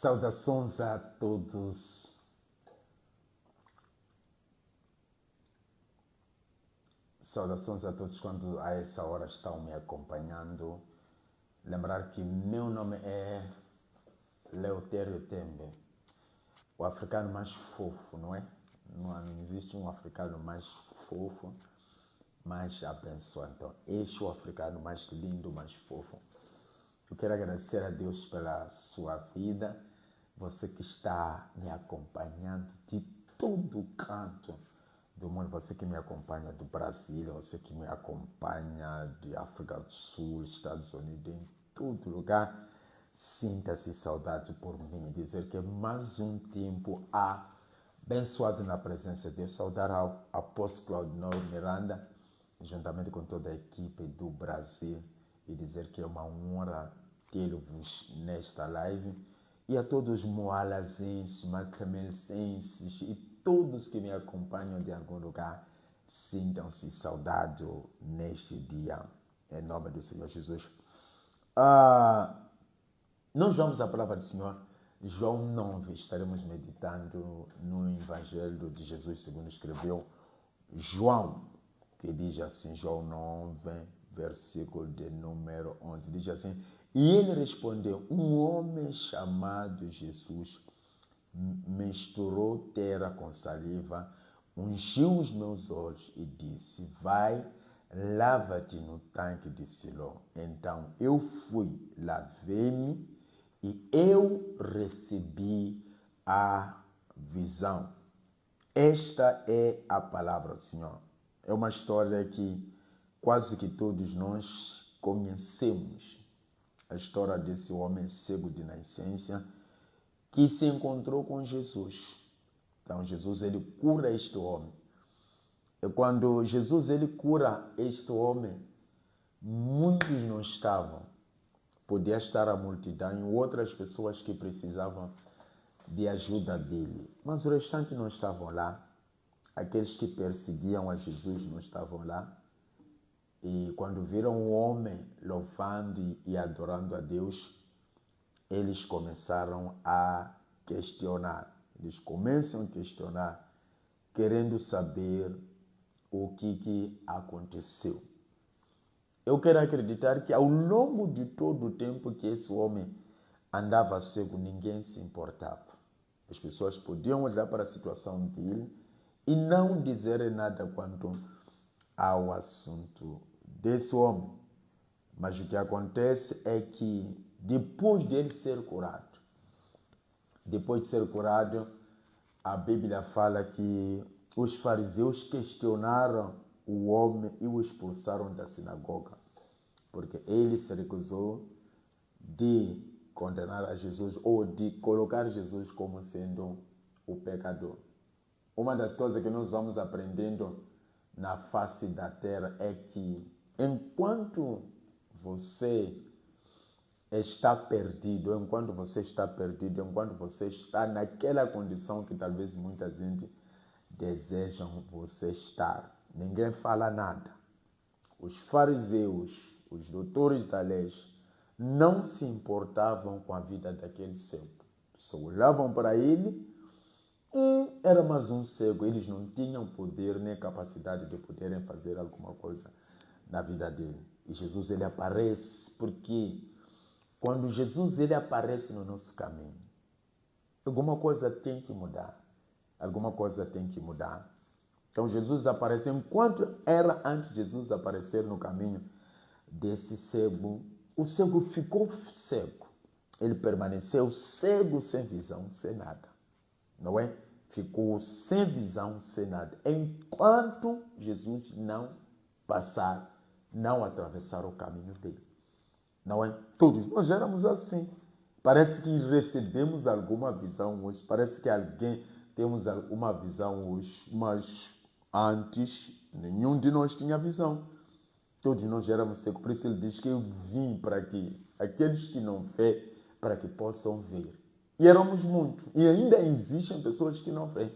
Saudações a todos. Saudações a todos quando a essa hora estão me acompanhando. Lembrar que meu nome é Leotério Tembe, o africano mais fofo, não é? Não existe um africano mais fofo, mais abençoado. Então, este é o africano mais lindo, mais fofo. Eu quero agradecer a Deus pela sua vida, você que está me acompanhando de todo canto do mundo, você que me acompanha do Brasil, você que me acompanha de África do Sul, Estados Unidos, em todo lugar, sinta-se saudade por mim, dizer que é mais um tempo abençoado na presença de Deus, saudar ao apóstolo Claudinor Miranda, juntamente com toda a equipe do Brasil, e dizer que é uma honra tê-los nesta live, e a todos os moalazenses, macamelenses e todos que me acompanham de algum lugar, sintam-se saudados neste dia, em nome do Senhor Jesus. Nós vamos à palavra do Senhor, João 9, estaremos meditando no Evangelho de Jesus, segundo escreveu João, que diz assim, João 9, versículo de número 11, diz assim: e ele respondeu, um homem chamado Jesus misturou terra com saliva, ungiu os meus olhos e disse, vai, lava-te no tanque de Siló. Então eu fui, lavei-me e eu recebi a visão. Esta é a palavra do Senhor. É uma história que quase que todos nós conhecemos. A história desse homem cego de nascença que se encontrou com Jesus. Então Jesus ele cura este homem. E quando Jesus ele cura este homem, muitos não estavam. Podia estar a multidão e outras pessoas que precisavam de ajuda dele. Mas o restante não estavam lá. Aqueles que perseguiam a Jesus não estavam lá. E quando viram o homem louvando e adorando a Deus, eles começaram a questionar. Eles começam a questionar, querendo saber o que aconteceu. Eu quero acreditar que ao longo de todo o tempo que esse homem andava cego, ninguém se importava. As pessoas podiam olhar para a situação dele e não dizer nada quanto ao assunto desse homem. Mas o que acontece é que depois dele ser curado, a Bíblia fala que os fariseus questionaram o homem e o expulsaram da sinagoga, porque ele se recusou de condenar a Jesus ou de colocar Jesus como sendo o pecador. Uma das coisas que nós vamos aprendendo na face da terra é que enquanto você está perdido, enquanto você está naquela condição que talvez muita gente desejam você estar, ninguém fala nada. Os fariseus, os doutores da lei, não se importavam com a vida daquele cego. Só olhavam para ele e era mais um cego. Eles não tinham poder nem capacidade de poderem fazer alguma coisa na vida dele. E Jesus ele aparece porque quando Jesus ele aparece no nosso caminho, alguma coisa tem que mudar. Alguma coisa tem que mudar. Então Jesus aparece, enquanto era antes de Jesus aparecer no caminho desse cego, o cego ficou cego. Ele permaneceu cego, sem visão, sem nada. Não é? Ficou sem visão, sem nada. Enquanto Jesus não passar, não atravessar o caminho dele. Não é? Todos nós éramos assim. Parece que recebemos alguma visão hoje. Parece que alguém temos alguma visão hoje. Mas antes, nenhum de nós tinha visão. Todos nós éramos cegos. Por isso ele diz que eu vim para que aqueles que não veem, para que possam ver. E éramos muitos. E ainda existem pessoas que não veem.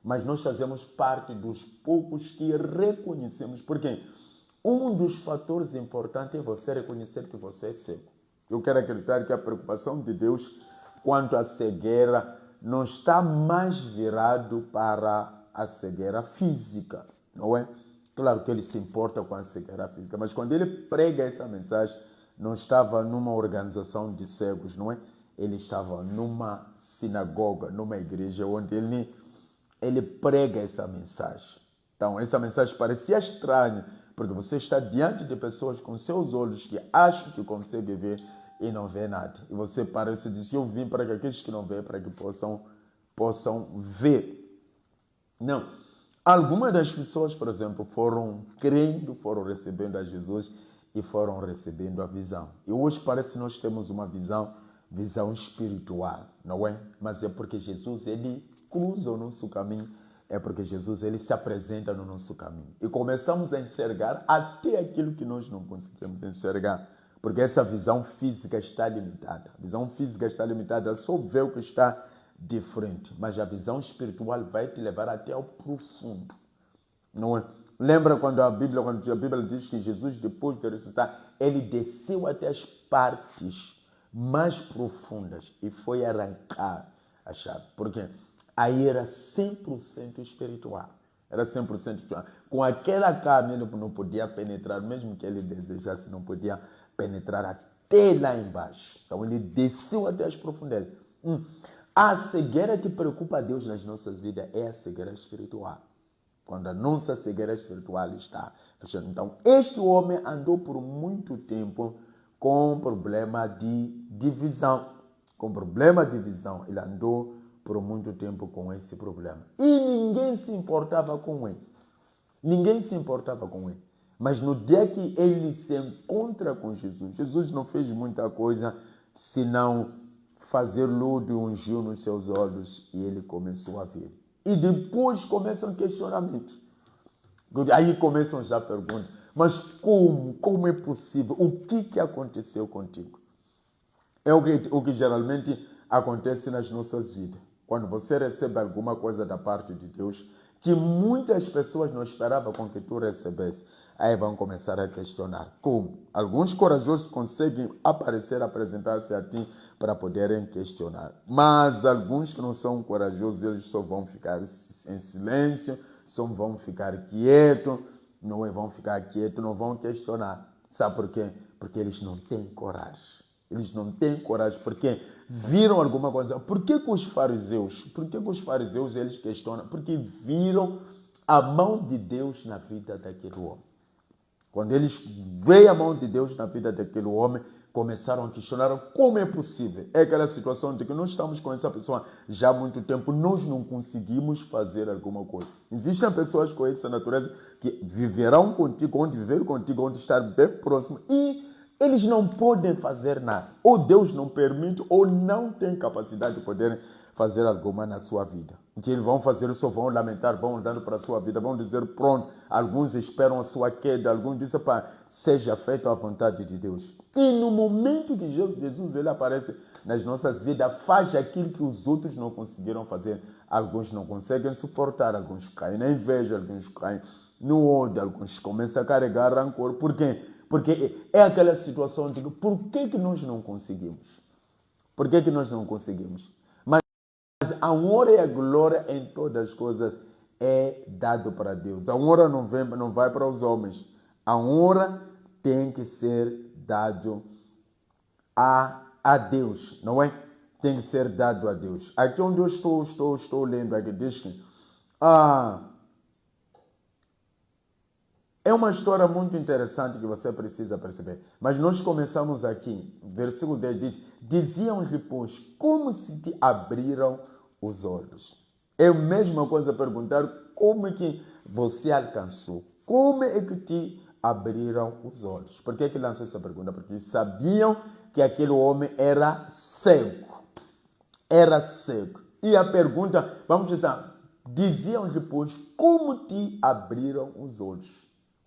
Mas nós fazemos parte dos poucos que reconhecemos. Porque um dos fatores importantes é você reconhecer que você é cego. Eu quero acreditar que a preocupação de Deus quanto à cegueira, não está mais virado para a cegueira física, não é? Claro que ele se importa com a cegueira física, mas quando ele prega essa mensagem, não estava numa organização de cegos, não é? Ele estava numa sinagoga, numa igreja, onde ele prega essa mensagem. Então, essa mensagem parecia estranha, porque você está diante de pessoas com seus olhos que acham que conseguem ver e não vê nada. E você parece dizer, eu vim para que aqueles que não veem, para que possam ver. Não. Algumas das pessoas, por exemplo, foram crendo, foram recebendo a Jesus e foram recebendo a visão. E hoje parece que nós temos uma visão espiritual, não é? Mas é porque Jesus, ele cruza o nosso caminho, é porque Jesus, ele se apresenta no nosso caminho. E começamos a enxergar até aquilo que nós não conseguimos enxergar. Porque essa visão física está limitada. A visão física está limitada, só vê o que está de frente. Mas a visão espiritual vai te levar até ao profundo. Não é? Lembra quando a Bíblia diz que Jesus, depois de ressuscitar, ele desceu até as partes mais profundas e foi arrancar a chave. Por quê? Aí era 100% espiritual. Era 100% espiritual. Com aquela carne ele não podia penetrar, mesmo que ele desejasse, não podia penetrar até lá embaixo. Então ele desceu até as profundezas. A cegueira que preocupa a Deus nas nossas vidas é a cegueira espiritual. Quando a nossa cegueira espiritual está fechando. Então, este homem andou por muito tempo com problema de visão. Com problema de visão. Ele andou por muito tempo com esse problema. E ninguém se importava com ele. Ninguém se importava com ele. Mas no dia que ele se encontra com Jesus, Jesus não fez muita coisa senão fazer lodo e ungir nos seus olhos e ele começou a ver. E depois começam questionamentos. Aí começam já perguntas. Mas como? Como é possível? O que aconteceu contigo? É o que geralmente acontece nas nossas vidas. Quando você recebe alguma coisa da parte de Deus, que muitas pessoas não esperavam com que tu recebesse, aí vão começar a questionar. Como? Alguns corajosos conseguem apresentar-se a ti para poderem questionar. Mas alguns que não são corajosos, eles só vão ficar em silêncio, só vão ficar quietos, não vão ficar quietos, não vão questionar. Sabe por quê? Porque eles não têm coragem. Eles não têm coragem porque viram alguma coisa. Por que os fariseus eles questionam? Porque viram a mão de Deus na vida daquele homem. Quando eles veem a mão de Deus na vida daquele homem, começaram a questionar como é possível. É aquela situação de que nós estamos com essa pessoa já há muito tempo, nós não conseguimos fazer alguma coisa. Existem pessoas com essa natureza que viverão contigo, onde viver contigo, onde estar bem próximo e eles não podem fazer nada. Ou Deus não permite, ou não tem capacidade de poder fazer alguma na sua vida. O que eles vão fazer, só vão lamentar, vão andando para a sua vida, vão dizer pronto. Alguns esperam a sua queda, alguns dizem para seja feita a vontade de Deus. E no momento que Jesus ele aparece nas nossas vidas, faz aquilo que os outros não conseguiram fazer. Alguns não conseguem suportar, alguns caem na inveja, alguns caem no ódio, alguns começam a carregar rancor. Por quê? Porque é aquela situação de por que nós não conseguimos? Por que nós não conseguimos? Mas a honra e a glória em todas as coisas é dado para Deus. A honra não vai para os homens. A honra tem que ser dado a Deus, não é? Tem que ser dado a Deus. Aqui onde eu estou lendo, aqui diz que é uma história muito interessante que você precisa perceber. Mas nós começamos aqui, versículo 10 diz, diziam-lhe, pois, como se te abriram os olhos? É a mesma coisa perguntar como é que você alcançou? Como é que te abriram os olhos? Por que lançou essa pergunta? Porque sabiam que aquele homem era cego. Era cego. E a pergunta, vamos dizer, diziam-lhe, pois, como te abriram os olhos?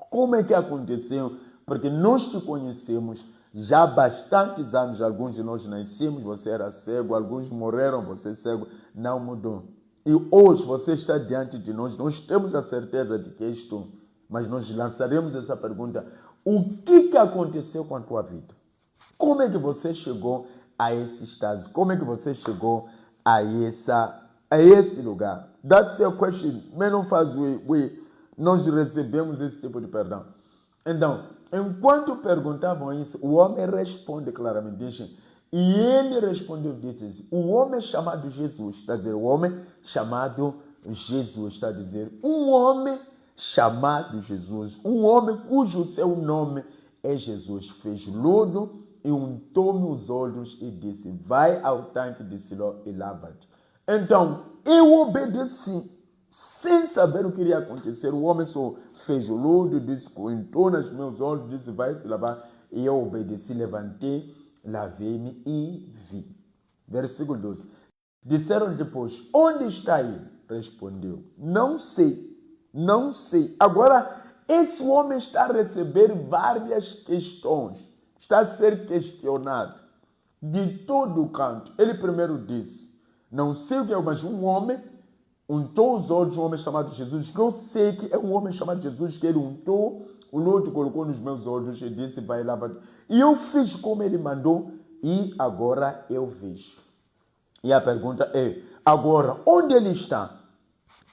Como é que aconteceu? Porque nós te conhecemos já há bastantes anos. Alguns de nós nascemos, você era cego. Alguns morreram, você cego. Não mudou. E hoje você está diante de nós. Nós temos a certeza de que és tu. Mas nós lançaremos essa pergunta. O que aconteceu com a tua vida? Como é que você chegou a esse estágio? Como é que você chegou a esse lugar? That's a question. Menos faz nós recebemos esse tipo de perdão. Então, enquanto perguntavam isso, o homem responde claramente, diz, e ele respondeu, diz, o homem chamado Jesus, está a dizer, o homem chamado Jesus, está a dizer, um homem chamado Jesus, um homem cujo seu nome é Jesus, fez lodo e untou-me os olhos e disse, vai ao tanque de Siló e lava-te. Então, eu obedeci, sem saber o que iria acontecer. O homem só fez o lodo, disse, untou nos meus olhos, disse, vai se lavar. E eu obedeci, levantei, lavei-me e vi. Versículo 12. Disseram depois, onde está ele? Respondeu, não sei, não sei. Agora, esse homem está a receber várias questões, está a ser questionado de todo o canto. Ele primeiro disse, não sei o que é, mas um homem untou os olhos de um homem chamado Jesus, que eu sei que é um homem chamado Jesus, que ele untou o lodo, colocou nos meus olhos e disse, vai lá. E eu fiz como ele mandou e agora eu vejo. E a pergunta é, agora, onde ele está?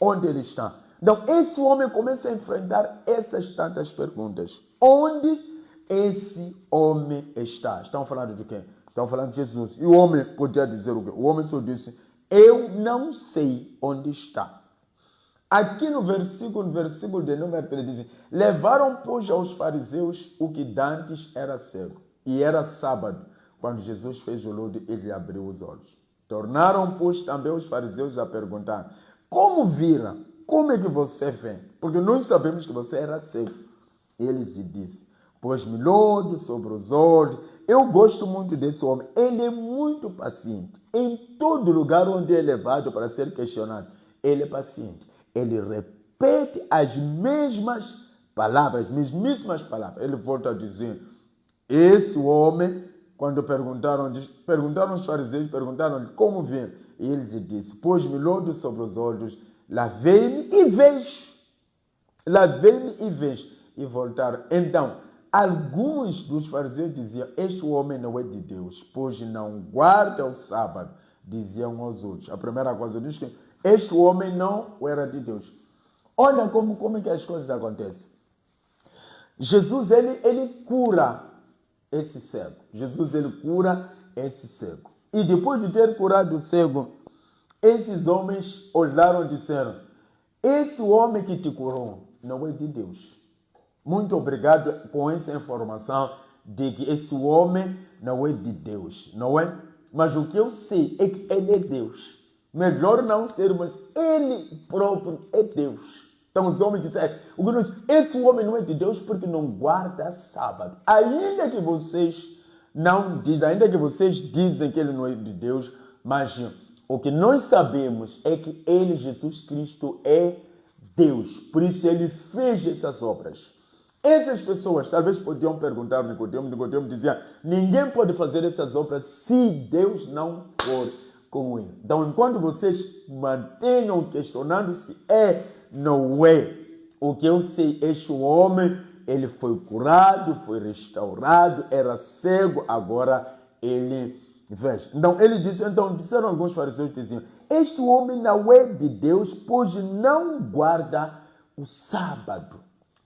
Onde ele está? Então, esse homem começa a enfrentar essas tantas perguntas. Onde esse homem está? Estão falando de quem? Estão falando de Jesus. E o homem podia dizer o quê? O homem só disse, eu não sei onde está. Aqui no versículo de número 3 diz, levaram, pois, aos fariseus o que dantes era cego. E era sábado, quando Jesus fez o lodo, ele abriu os olhos. Tornaram, pois, também os fariseus a perguntar, como viram? Como é que você vê? Porque nós sabemos que você era cego. Ele lhe disse, pôs-me lodo sobre os olhos. Eu gosto muito desse homem. Ele é muito paciente. Em todo lugar onde é levado para ser questionado, ele é paciente. Ele repete as mesmas palavras, as mesmíssimas palavras. Ele volta a dizer, esse homem, quando perguntaram os fariseus, perguntaram-lhe como viram. E ele lhe disse, pôs-me lodo sobre os olhos, lavei-me e vejo. Lavei-me e vejo. E voltaram. Então, alguns dos fariseus diziam, este homem não é de Deus, pois não guarda o sábado, diziam aos outros. A primeira coisa diz que este homem não era de Deus. Olha como é que as coisas acontecem. Jesus, ele cura esse cego. Jesus, ele cura esse cego. E depois de ter curado o cego, esses homens olharam e disseram, esse homem que te curou não é de Deus. Muito obrigado com essa informação de que esse homem não é de Deus, não é? Mas o que eu sei é que ele é Deus. Melhor não ser, mas ele próprio é Deus. Então os homens disseram, esse homem não é de Deus porque não guarda sábado. Ainda que vocês não dizem, ainda que vocês dizem que ele não é de Deus, mas o que nós sabemos é que ele, Jesus Cristo, é Deus. Por isso ele fez essas obras. Essas pessoas talvez podiam perguntar a Nicodemo. Nicodemo dizia, ninguém pode fazer essas obras se Deus não for com ele. Então, enquanto vocês mantenham questionando se é, não é, o que eu sei, este homem, ele foi curado, foi restaurado, era cego, agora ele veja. Então, disseram alguns fariseus, diziam, este homem não é de Deus, pois não guarda o sábado.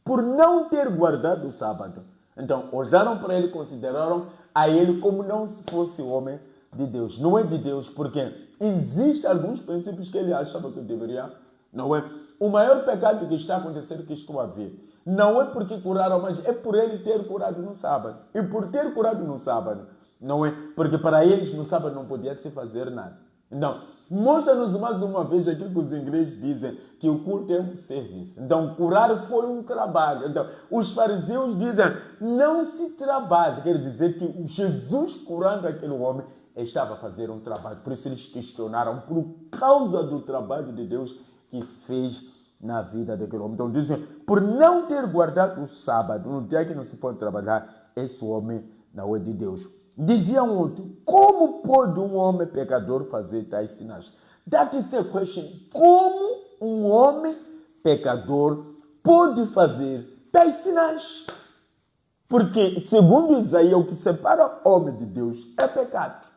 Por não ter guardado o sábado. Então, olharam para ele, consideraram a ele como não se fosse homem de Deus. Não é de Deus, porque existem alguns princípios que ele achava que deveria, não é? O maior pecado que está acontecendo, que estou a ver, não é porque curaram, mas é por ele ter curado no sábado. E por ter curado no sábado, não é? Porque para eles no sábado não podia se fazer nada. Então, mostra-nos mais uma vez aquilo que os ingleses dizem, que o culto é um serviço. Então, curar foi um trabalho. Então, os fariseus dizem, não se trabalha. Quer dizer que Jesus curando aquele homem estava a fazer um trabalho. Por isso eles questionaram por causa do trabalho de Deus que fez na vida daquele homem. Então, dizem, por não ter guardado o sábado, no dia que não se pode trabalhar, esse homem não é de Deus. Dizia um outro, como pode um homem pecador fazer tais sinais? That is a question. Como um homem pecador pode fazer tais sinais? Porque, segundo Isaías, o que separa o homem de Deus é pecado.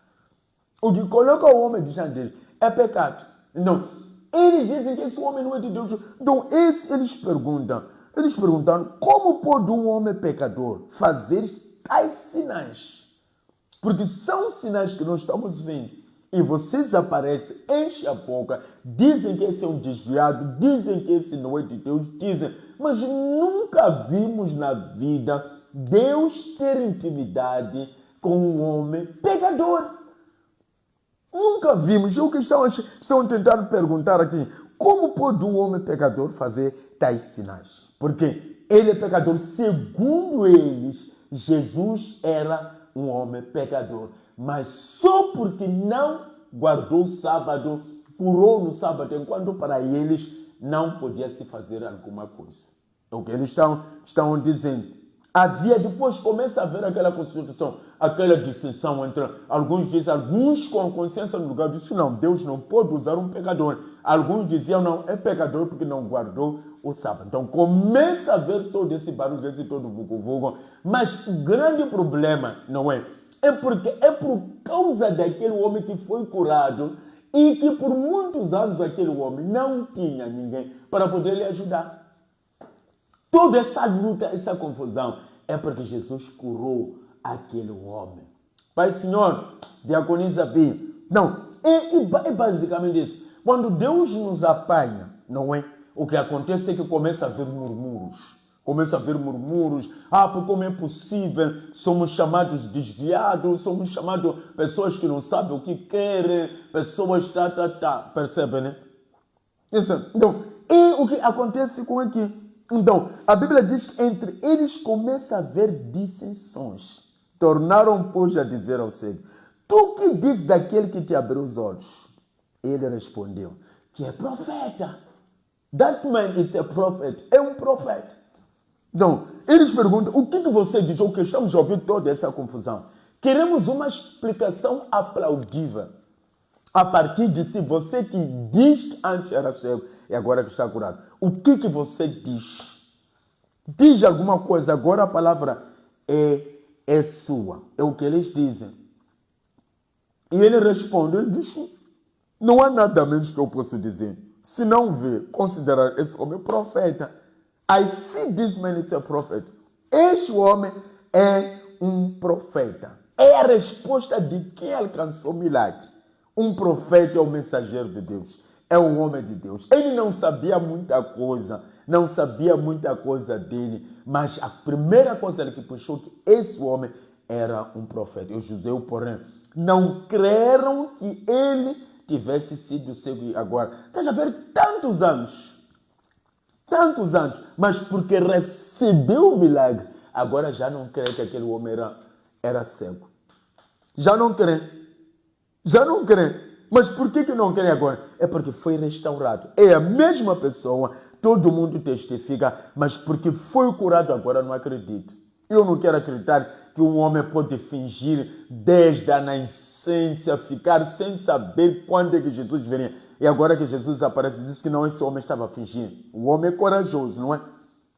O que coloca o homem diante deles é pecado. Então, eles dizem que esse homem não é de Deus. Então, eles perguntaram, como pode um homem pecador fazer tais sinais? Porque são sinais que nós estamos vendo. E vocês aparecem, enchem a boca, dizem que esse é um desviado, dizem que esse não é de Deus, dizem, mas nunca vimos na vida Deus ter intimidade com um homem pecador. Nunca vimos. O que estão tentando perguntar aqui, como pode um homem pecador fazer tais sinais? Porque ele é pecador. Segundo eles, Jesus era um homem pecador. Mas só porque não guardou o sábado, curou no sábado, enquanto para eles não podia se fazer alguma coisa. É o que eles estão dizendo. Havia, depois começa a haver aquela constituição, aquela distinção entre alguns com a consciência no lugar disso, não, Deus não pode usar um pecador. Alguns diziam, não, é pecador porque não guardou o sábado. Então começa a haver todo esse barulho, esse todo vucu-vucu. Mas o grande problema, não é? É por causa daquele homem que foi curado e que por muitos anos aquele homem não tinha ninguém para poder lhe ajudar. Toda essa luta, essa confusão, é porque Jesus curou aquele homem. Pai, Senhor, diaconisa Bia. Não, é basicamente isso. Quando Deus nos apanha, não é? O que acontece é que começa a haver murmúrios. Porque como é possível? Somos chamados desviados, somos chamados pessoas que não sabem o que querem, pessoas Percebe, né? Isso. Então, e o que acontece com aqui? Então, a Bíblia diz que entre eles começa a haver dissensões. Tornaram, pois, a dizer ao cego, tu que diz daquele que te abriu os olhos? Ele respondeu, que é profeta. That man is a prophet. É um profeta. Então, eles perguntam, o que você diz? O que estamos ouvindo toda essa confusão? Queremos uma explicação aplaudível. A partir de si, você que diz que antes era cego e agora que está curado. O que você diz? Diz alguma coisa, agora a palavra é sua. É o que eles dizem. E ele responde, ele diz, não há nada menos que eu posso dizer. Se não vê, considerar esse homem profeta. I see this man is a prophet. Este homem é um profeta. É a resposta de quem alcançou milagre. Um profeta é o mensageiro de Deus. É um homem de Deus. Ele não sabia muita coisa. Não sabia muita coisa dele. Mas a primeira coisa que puxou que esse homem era um profeta. E os judeus, porém, não creram que ele tivesse sido cego agora. Está a ver tantos anos. Mas porque recebeu o milagre, agora já não crê que aquele homem era cego. Já não crê. Mas por que não crê agora? É porque foi restaurado. É a mesma pessoa, todo mundo testifica, mas porque foi curado agora não acredito. Eu não quero acreditar que um homem pode fingir desde a nascença, ficar sem saber quando é que Jesus viria. E agora que Jesus aparece, diz que não, esse homem estava fingindo. O homem é corajoso, não é?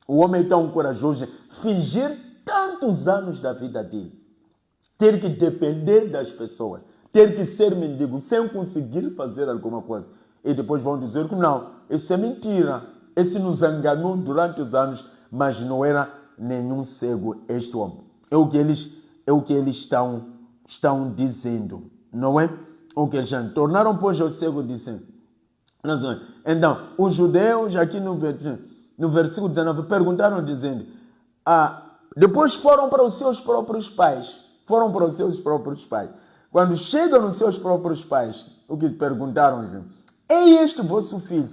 O homem é tão corajoso, fingir tantos anos da vida dele. Ter que depender das pessoas. Ter que ser mendigo, sem conseguir fazer alguma coisa. E depois vão dizer que não, isso é mentira. Esse nos enganou durante os anos, mas não era nenhum cego este homem. É o que eles estão dizendo, não é? O que eles já tornaram, pois, o cego dizendo. Então, os judeus, aqui no versículo 19, perguntaram dizendo, depois foram para os seus próprios pais. Quando chegam nos seus próprios pais, o que perguntaram? É este vosso filho,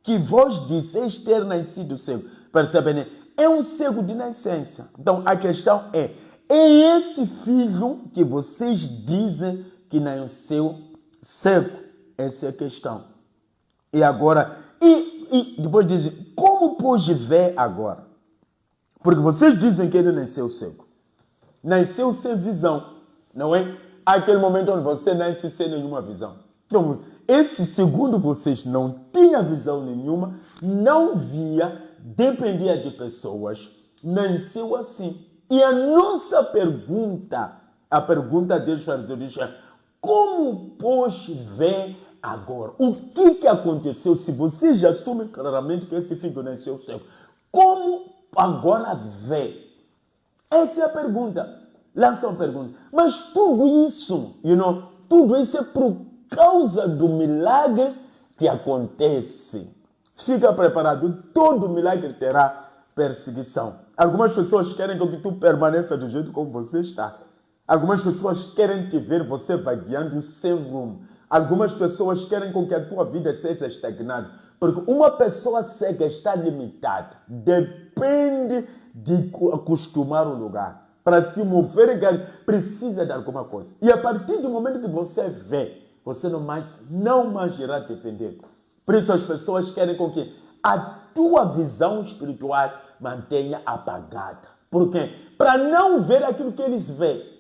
que vós disseis ter nascido cego. Percebem, né? É um cego de nascença. Então, a questão é esse filho que vocês dizem que nasceu cego? Essa é a questão. E agora, e depois dizem, como pode ver agora? Porque vocês dizem que ele nasceu cego. Nasceu sem visão, não é? Aquele momento onde você nasce sem nenhuma visão. Então, esse segundo vocês não tinha visão nenhuma, não via, dependia de pessoas, nasceu assim. E a nossa pergunta, a pergunta deles fariseus diz, como pois vê agora? O que aconteceu? Se você já assume claramente que esse filho nasceu cego, como agora vê? Essa é a pergunta. Lança uma pergunta. Mas tudo isso, tudo isso é por causa do milagre que acontece. Fica preparado. Todo milagre terá perseguição. Algumas pessoas querem que tu permaneça do jeito como você está. Algumas pessoas querem te ver você vagueando sem rumo. Algumas pessoas querem com que a tua vida seja estagnada. Porque uma pessoa cega está limitada. Depende de acostumar o lugar. Para se mover, precisa de alguma coisa. E a partir do momento que você vê, você não mais irá depender. Por isso as pessoas querem com que a tua visão espiritual mantenha apagada. Por quê? Para não ver aquilo que eles veem.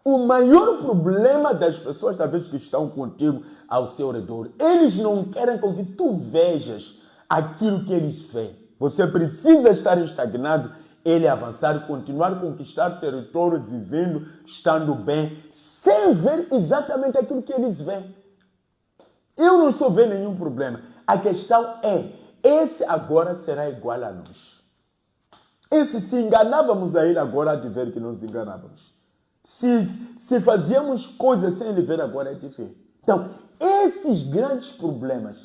O maior problema das pessoas, talvez, que estão contigo ao seu redor, eles não querem com que tu vejas aquilo que eles veem. Você precisa estar estagnado, ele avançar, continuar a conquistar território, vivendo, estando bem, sem ver exatamente aquilo que eles veem. Eu não estou vendo nenhum problema. A questão é, esse agora será igual a nós. Esse, se enganávamos a ele, agora há de ver que nos enganávamos. Se fazíamos coisas sem ele ver, agora é de ver. Então, esses grandes problemas,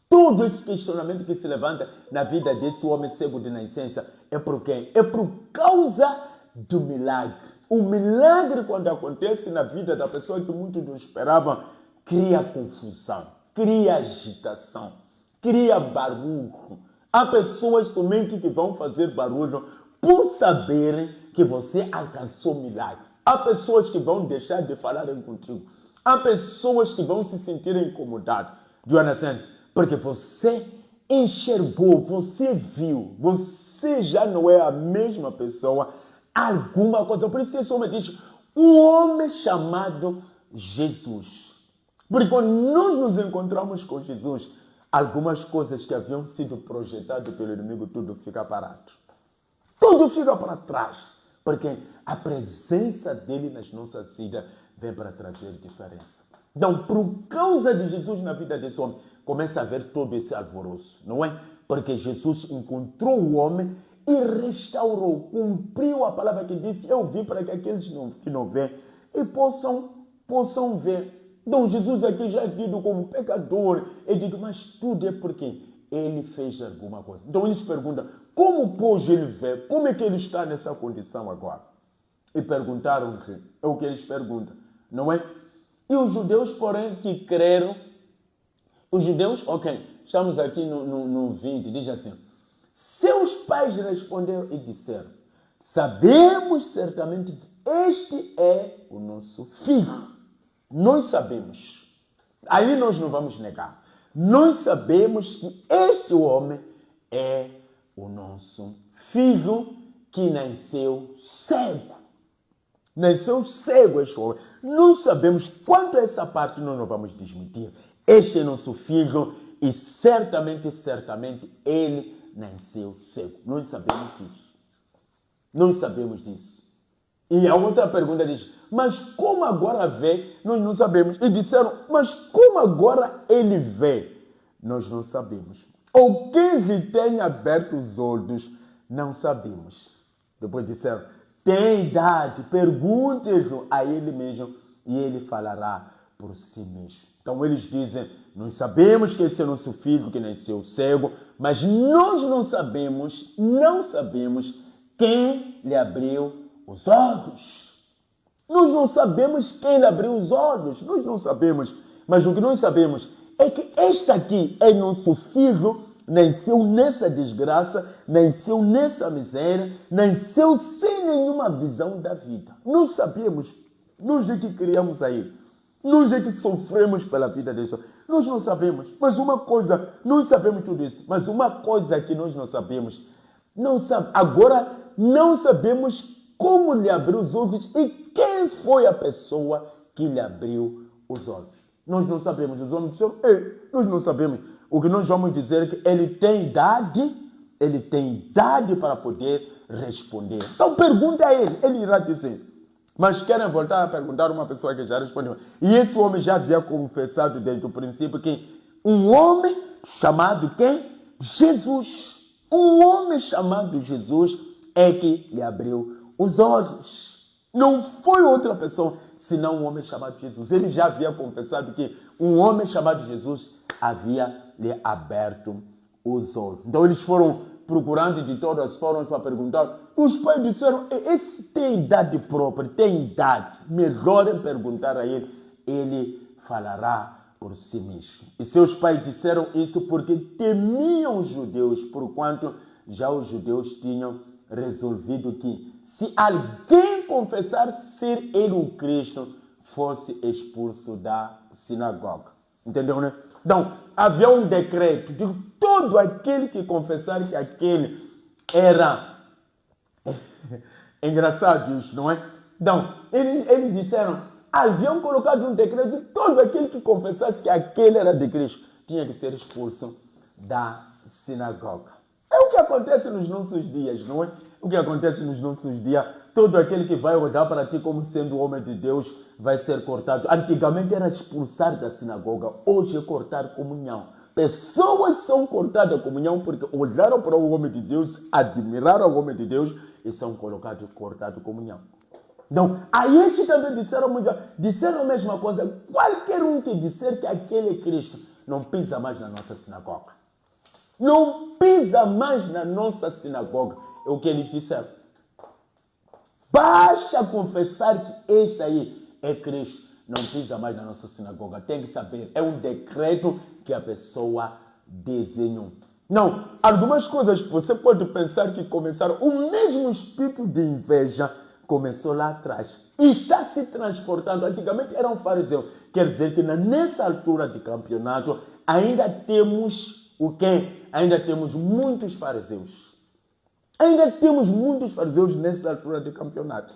todo esse questionamento que se levanta na vida desse homem cego de nascença, é por quê? É por causa do milagre. O milagre, quando acontece na vida da pessoa que muitos não esperavam, cria confusão, cria agitação, cria barulho. Há pessoas somente que vão fazer barulho por saberem que você alcançou milagre. Há pessoas que vão deixar de falarem contigo. Há pessoas que vão se sentir incomodadas. Jonathan, porque você enxergou, você viu, você já não é a mesma pessoa, alguma coisa. Por isso esse homem diz, um homem chamado Jesus. Porque quando nós nos encontramos com Jesus, algumas coisas que haviam sido projetadas pelo inimigo, tudo fica parado. Tudo fica para trás. Porque a presença dele nas nossas vidas vem para trazer diferença. Então, por causa de Jesus na vida desse homem, começa a haver todo esse alvoroço, não é? Porque Jesus encontrou o homem e restaurou, cumpriu a palavra que disse, eu vim para que aqueles que não veem e possam ver. Então, Jesus aqui já é tido como pecador. Eu digo, mas tudo é porque ele fez alguma coisa. Então, eles perguntam, como pôde ele ver? Como é que ele está nessa condição agora? E perguntaram-lhe, é o que eles perguntam, não é? E os judeus, porém, que creram, os judeus, estamos aqui no 20, diz assim, seus pais responderam e disseram, sabemos certamente que este é o nosso filho. Nós sabemos. Aí nós não vamos negar. Nós sabemos que este homem é o nosso filho que nasceu cego. Nasceu cego este homem. Nós sabemos, quanto a essa parte nós não vamos desmentir. Este é nosso filho e certamente ele nasceu cego. Nós sabemos disso. Nós sabemos disso. E a outra pergunta diz, mas como agora vê? Nós não sabemos. E disseram, mas como agora ele vê? Nós não sabemos. Ou quem lhe tem aberto os olhos? Não sabemos. Depois disseram, tem idade, pergunte-o a ele mesmo e ele falará por si mesmo. Então eles dizem, nós sabemos que esse é nosso filho que nasceu cego, mas nós não sabemos quem lhe abriu os olhos. Nós não sabemos quem lhe abriu os olhos. Nós não sabemos. Mas o que nós sabemos é que este aqui é nosso filho, nasceu nessa desgraça, nasceu nessa miséria, nasceu sem nenhuma visão da vida. Nós sabemos. Nós é que criamos aí. Nós é que sofremos pela vida desse homem. Nós não sabemos. Mas uma coisa, nós sabemos tudo isso. Mas uma coisa que nós não sabemos, agora não sabemos como lhe abriu os olhos e quem foi a pessoa que lhe abriu os olhos. Nós não sabemos. Os homens disseram, nós não sabemos. O que nós vamos dizer é que ele tem idade para poder responder. Então pergunta a ele irá dizer. Mas querem voltar a perguntar a uma pessoa que já respondeu. E esse homem já havia confessado desde o princípio que um homem chamado quem? Jesus. Um homem chamado Jesus é que lhe abriu os olhos. Não foi outra pessoa, senão um homem chamado Jesus. Ele já havia confessado que um homem chamado Jesus havia lhe aberto os olhos. Então eles foram procurando de todas as formas para perguntar. Os pais disseram, esse tem idade própria, tem idade. Melhor é perguntar a ele, ele falará por si mesmo. E seus pais disseram isso porque temiam os judeus, porquanto já os judeus tinham resolvido que se alguém confessar ser ele o Cristo, fosse expulso da sinagoga. Entendeu, né? Então, havia um decreto de todo aquele que confessar que aquele era... Engraçado isso, não é? Então, eles disseram, haviam colocado um decreto de todo aquele que confessasse que aquele era de Cristo, tinha que ser expulso da sinagoga. É o que acontece nos nossos dias, não é? O que acontece nos nossos dias, todo aquele que vai olhar para ti como sendo homem de Deus vai ser cortado. Antigamente era expulsar da sinagoga, hoje é cortar comunhão. Pessoas são cortadas da comunhão porque olharam para o homem de Deus, admiraram o homem de Deus e são colocados cortados da comunhão. Então, aí eles também disseram a mesma coisa. Qualquer um que disser que aquele é Cristo não pisa mais na nossa sinagoga. Não pisa mais na nossa sinagoga. É o que eles disseram. Basta confessar que este aí é Cristo. Não pisa mais na nossa sinagoga. Tem que saber. É um decreto que a pessoa desenhou. Não, algumas coisas você pode pensar que começaram. O mesmo espírito de inveja começou lá atrás. E está se transportando. Antigamente era um fariseu. Quer dizer que nessa altura de campeonato ainda temos o quê? Ainda temos muitos fariseus. Ainda temos muitos fariseus nessa altura de campeonato.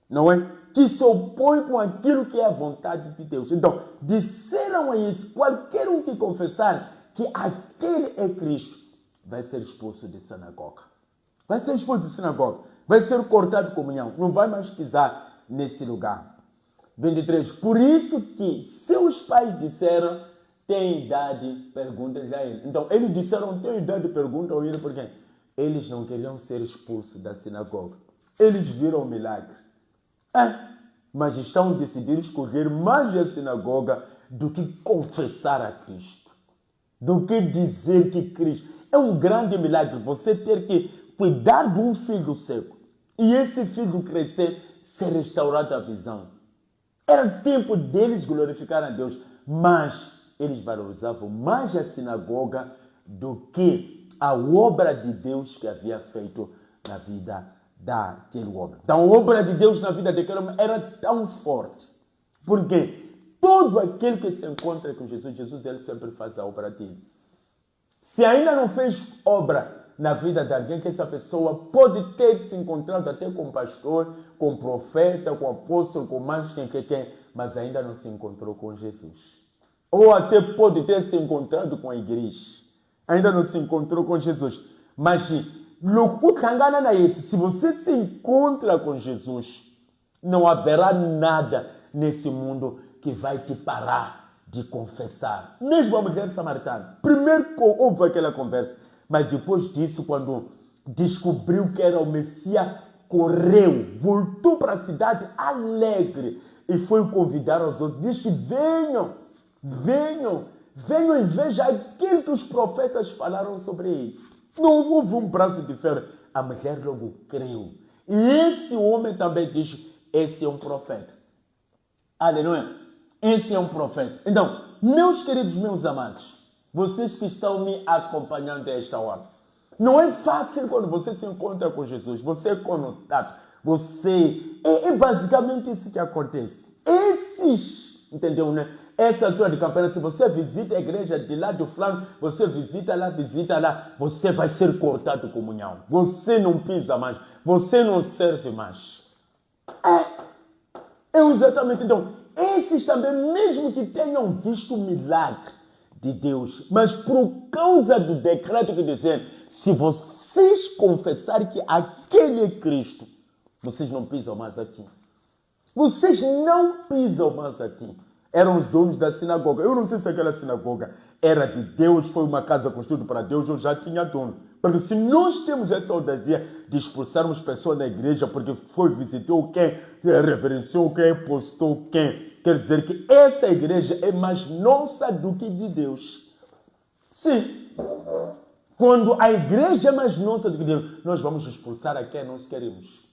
Não é? Que se opõem com aquilo que é a vontade de Deus. Então, disseram a isso, qualquer um que confessar que aquele é Cristo, vai ser expulso de sinagoga. Vai ser expulso de sinagoga. Vai ser cortado de comunhão. Não vai mais pisar nesse lugar. 23. Por isso que seus pais disseram, tem idade, pergunta já ele. Então, eles disseram, tem idade, pergunta a ele, porque eles não queriam ser expulsos da sinagoga. Eles viram o milagre. Mas estão decididos escolher mais a sinagoga do que confessar a Cristo. Do que dizer que Cristo... É um grande milagre você ter que cuidar de um filho cego. E esse filho crescer, ser restaurado a visão. Era tempo deles glorificar a Deus. Mas eles valorizavam mais a sinagoga do que a obra de Deus que havia feito na vida daquele homem. Então, a obra de Deus na vida daquele homem era tão forte. Porque todo aquele que se encontra com Jesus, ele sempre faz a obra dele. Se ainda não fez obra na vida de alguém, que essa pessoa pode ter se encontrado até com pastor, com profeta, com apóstolo, com mais quem, mas ainda não se encontrou com Jesus. Ou até pode ter se encontrado com a igreja. Ainda não se encontrou com Jesus. Mas se você se encontra com Jesus, não haverá nada nesse mundo que vai te parar de confessar. Mesmo a mulher samaritana. Primeiro houve aquela conversa, mas depois disso, quando descobriu que era o Messias, correu, voltou para a cidade alegre e foi convidar os outros. Disse, venham e vejam aquilo que os profetas falaram sobre ele. Não houve um braço de ferro. A mulher logo creu. E esse homem também diz, esse é um profeta. Aleluia. Esse é um profeta. Então, meus queridos, meus amados, vocês que estão me acompanhando a esta hora, não é fácil quando você se encontra com Jesus. Você é conotado. É basicamente isso que acontece. Entendeu, né? Essa altura de campanha, se você visita a igreja de lá do fulano, você visita lá, você vai ser cortado de comunhão. Você não pisa mais, você não serve mais. É exatamente. Então, esses também, mesmo que tenham visto o milagre de Deus, mas por causa do decreto que dizem, se vocês confessarem que aquele é Cristo, vocês não pisam mais aqui. Vocês não pisam mais aqui. Eram os donos da sinagoga. Eu não sei se aquela sinagoga era de Deus, foi uma casa construída para Deus, ou já tinha dono. Porque se nós temos essa ousadia de expulsarmos pessoas da igreja porque foi visitou quem, reverenciou quem, postou quem, quer dizer que essa igreja é mais nossa do que de Deus. Sim. Quando a igreja é mais nossa do que Deus, nós vamos expulsar a quem nós queremos.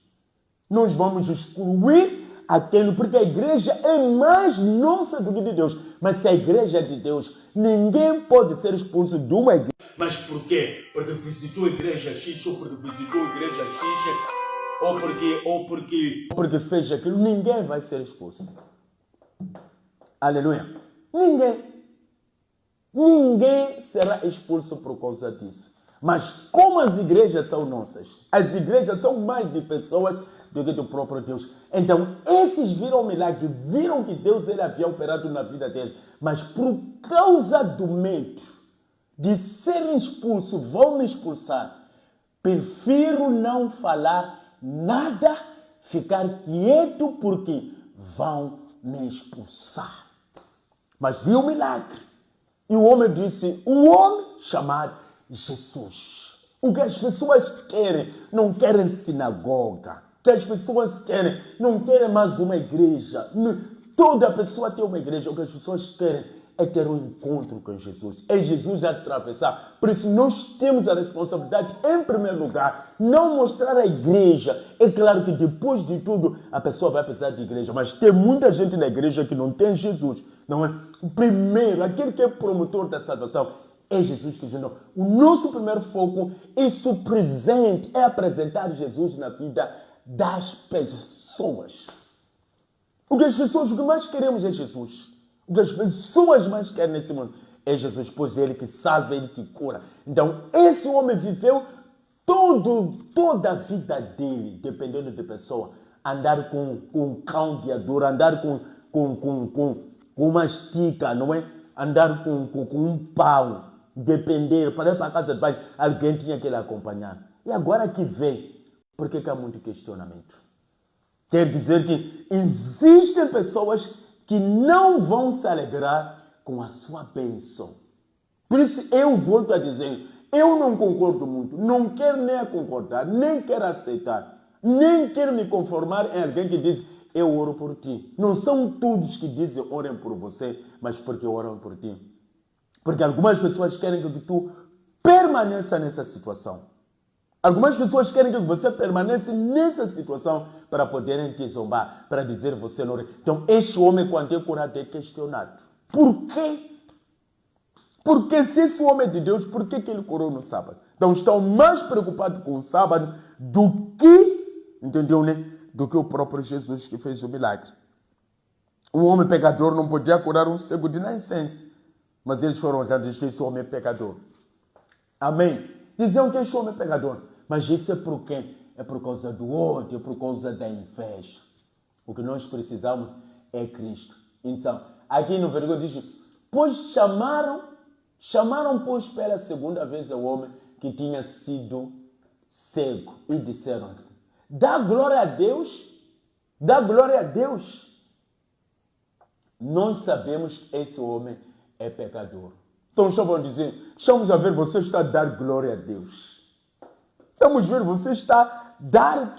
Nós vamos excluir aquele, porque a igreja é mais nossa do que de Deus. Mas se a igreja é de Deus, ninguém pode ser expulso de uma igreja. Mas por quê? Porque visitou a igreja X, ou porque visitou a igreja X, ou porque fez aquilo, ninguém vai ser expulso. Aleluia. Ninguém será expulso por causa disso. Mas como as igrejas são nossas, as igrejas são mais de pessoas do que do próprio Deus. Então, esses viram o milagre, viram que Deus ele havia operado na vida deles. Mas por causa do medo de serem expulsos, vão me expulsar. Prefiro não falar nada, ficar quieto, porque vão me expulsar. Mas viu o milagre. E o homem disse, o homem chamado Jesus. O que as pessoas querem, não querem sinagoga. O que as pessoas querem, não querem mais uma igreja. Toda pessoa tem uma igreja. O que as pessoas querem é ter um encontro com Jesus. É Jesus a atravessar. Por isso nós temos a responsabilidade, em primeiro lugar, não mostrar a igreja. É claro que depois de tudo a pessoa vai precisar de igreja, mas tem muita gente na igreja que não tem Jesus. Não é? Primeiro, aquele que é promotor da salvação é Jesus Cristo. Não. O nosso primeiro foco, isso presente, é apresentar Jesus na vida das pessoas. O que as pessoas o que mais queremos é Jesus. O que as pessoas mais querem nesse mundo é Jesus, pois é Ele que salva, Ele que cura. Então, esse homem viveu toda a vida dele, dependendo de pessoa, andar com um cão guiador, andar com uma estica, não é? Andar com um pau, depender, para ir para a casa de pai, alguém tinha que lhe acompanhar. E agora que vem, por que há muito questionamento? Quer dizer que existem pessoas que não vão se alegrar com a sua bênção. Por isso eu volto a dizer, eu não concordo muito, não quero nem concordar, nem quero aceitar, nem quero me conformar em alguém que diz, eu oro por ti. Não são todos que dizem orem por você, mas porque oram por ti. Porque algumas pessoas querem que tu permaneça nessa situação. Algumas pessoas querem que você permaneça nessa situação para poderem te zombar, para dizer você não... Então, este homem, quando é curado, é questionado. Por quê? Porque se esse homem é de Deus, por que ele curou no sábado? Então, estão mais preocupados com o sábado do que, entendeu, né? Do que o próprio Jesus que fez o milagre. Um homem pecador não podia curar um cego de nascença. Mas eles foram já dizer que esse homem é pecador. Amém? Diziam que esse homem é pecador. Mas isso é por quê? É por causa do ódio, é por causa da inveja. O que nós precisamos é Cristo. Então, aqui no versículo diz, pois chamaram, pois pela segunda vez o homem que tinha sido cego e disseram, dá glória a Deus, dá glória a Deus. Nós sabemos que esse homem é pecador. Então estavam dizendo, estamos a ver, você está a dar glória a Deus. Estamos a ver, você está a dar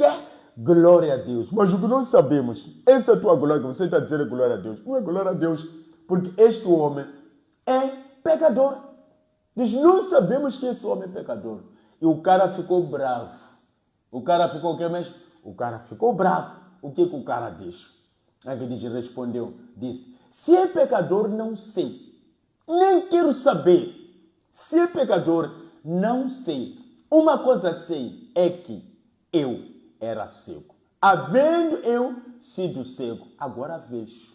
glória a Deus. Mas o que nós sabemos, essa é a tua glória, que você está a dizer glória a Deus. Não é glória a Deus, porque este homem é pecador. Diz, não sabemos que esse homem é pecador. E o cara ficou bravo. O cara ficou o quê mesmo? O cara ficou bravo. O que o cara diz? Aí diz, respondeu, disse, se é pecador, não sei. Nem quero saber. Se é pecador, não sei. Uma coisa sei é que eu era cego. Havendo eu sido cego, agora vejo.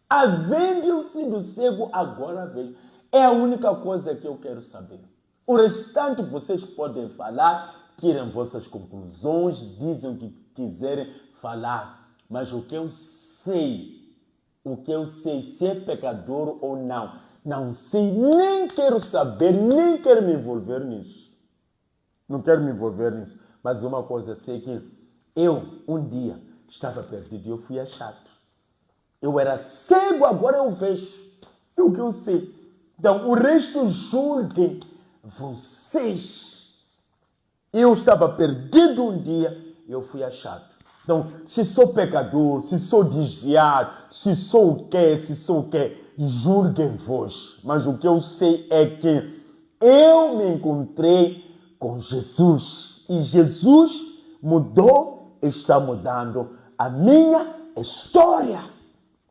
Havendo eu sido cego, agora vejo. É a única coisa que eu quero saber. O restante vocês podem falar, tirem vossas conclusões, dizem o que quiserem falar. Mas o que eu sei, se é pecador ou não sei, nem quero saber, nem quero me envolver nisso. Não quero me envolver nisso. Mas uma coisa sei que eu, um dia, estava perdido e eu fui achado. Eu era cego, agora eu vejo. É o que eu sei. Então, o resto julguem vocês. Eu estava perdido um dia e eu fui achado. Então, se sou pecador, se sou desviado, se sou o quê, julguem vós. Mas o que eu sei é que eu me encontrei com Jesus. E Jesus mudou, está mudando a minha história.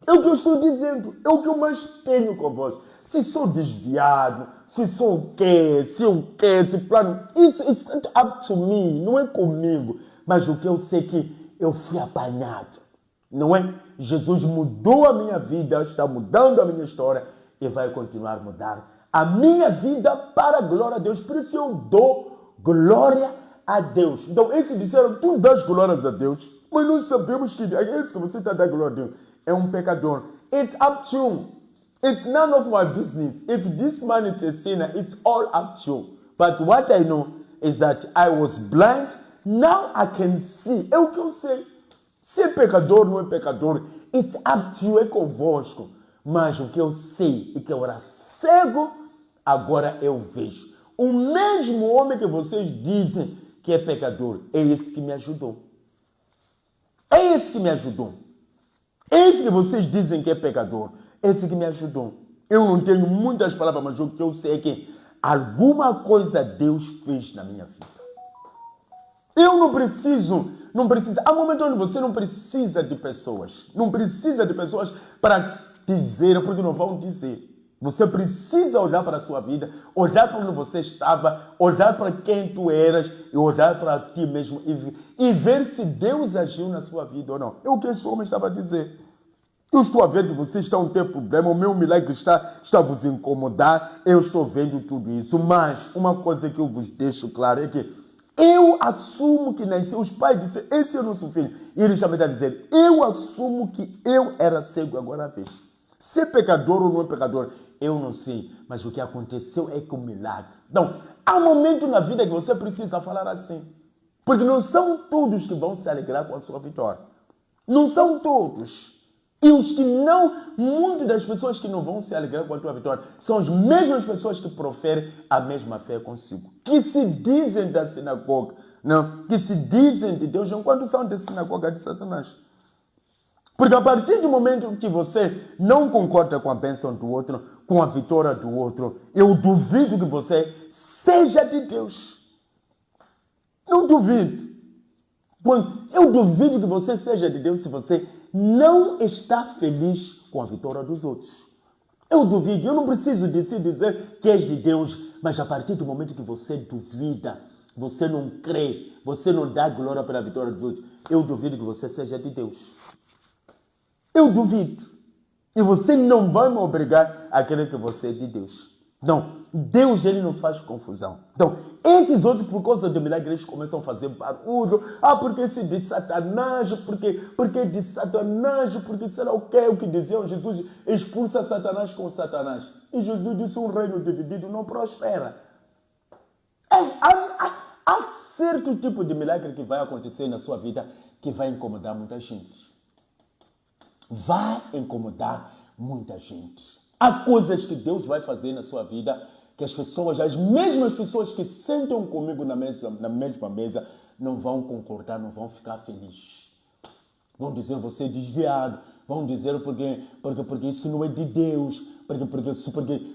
É o que eu estou dizendo, é o que eu mais tenho convosco. Se sou desviado, se sou o quê, se plano, isso it's not up to me, não é comigo. Mas o que eu sei é que eu fui apanhado, não é? Jesus mudou a minha vida, está mudando a minha história e vai continuar a mudar a minha vida para a glória a Deus. Por isso eu dou glória a Deus. Então, esses disseram, tu dás glórias a Deus, mas nós sabemos que é isso que você está dando glória a Deus. É um pecador. It's up to you. It's none of my business. If this man is a sinner, it's all up to you. But what I know is that I was blind, now I can see. É o que eu sei. Se é pecador, não é pecador. It's up to you, é convosco. Mas o que eu sei é que eu era cego, agora eu vejo. O mesmo homem que vocês dizem que é pecador, é esse que me ajudou. É esse que me ajudou. Esse que vocês dizem que é pecador, esse que me ajudou. Eu não tenho muitas palavras, mas o que eu sei é que alguma coisa Deus fez na minha vida. Eu não preciso. Há momentos onde você não precisa de pessoas. Não precisa de pessoas para dizer, porque não vão dizer. Você precisa olhar para a sua vida, olhar para onde você estava, olhar para quem tu eras e olhar para ti mesmo e ver se Deus agiu na sua vida ou não. É o que esse homem estava a dizer. Eu estou a ver que vocês estão a ter problema, o meu milagre está a vos incomodar, eu estou vendo tudo isso. Mas uma coisa que eu vos deixo claro é que eu assumo que nasci. Os pais disseram, esse é o nosso filho. E eles também estão a dizer, eu assumo que eu era cego, agora vejo. Se é pecador ou não é pecador, eu não sei. Mas o que aconteceu é que o milagre. Então, há momentos na vida que você precisa falar assim. Porque não são todos que vão se alegrar com a sua vitória. Não são todos. E os que não, muitas das pessoas que não vão se alegrar com a tua vitória, são as mesmas pessoas que proferem a mesma fé consigo. Que se dizem da sinagoga, não, que se dizem de Deus, enquanto são da sinagoga de Satanás. Porque a partir do momento que você não concorda com a bênção do outro, com a vitória do outro, eu duvido que você seja de Deus. Não duvido. Eu duvido que você seja de Deus se você não está feliz com a vitória dos outros. Eu duvido. Eu não preciso de si dizer que és de Deus, mas a partir do momento que você duvida, você não crê, você não dá glória pela vitória dos outros, eu duvido que você seja de Deus. Eu duvido. E você não vai me obrigar a crer que você é de Deus. Não, Deus ele não faz confusão. Então, esses outros, por causa do milagre, eles começam a fazer barulho. Porque esse de Satanás, porque de Satanás, porque será o que diziam? Jesus expulsa Satanás com Satanás. E Jesus disse, um reino dividido não prospera. Há certo tipo de milagre que vai acontecer na sua vida que vai incomodar muita gente. Vai incomodar muita gente. Há coisas que Deus vai fazer na sua vida que as mesmas pessoas que sentam comigo na mesma mesa, não vão concordar, não vão ficar felizes. Vão dizer, você é desviado. Vão dizer, porque isso não é de Deus. Porque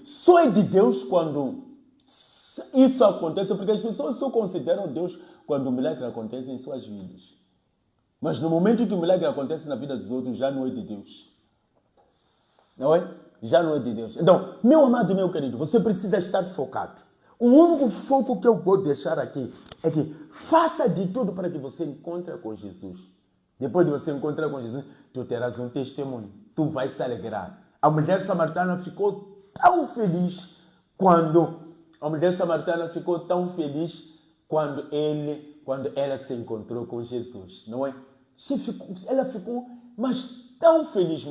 só é de Deus quando isso acontece. Porque as pessoas só consideram Deus quando o milagre acontece em suas vidas. Mas no momento que o milagre acontece na vida dos outros, já não é de Deus. Não é? Já não é de Deus. Então, meu amado e meu querido, você precisa estar focado. O único foco que eu vou deixar aqui é que faça de tudo para que você encontre com Jesus. Depois de você encontrar com Jesus, tu terás um testemunho. Tu vais se alegrar. A mulher samaritana ficou tão feliz quando ela se encontrou com Jesus, não é? Ela ficou tão feliz.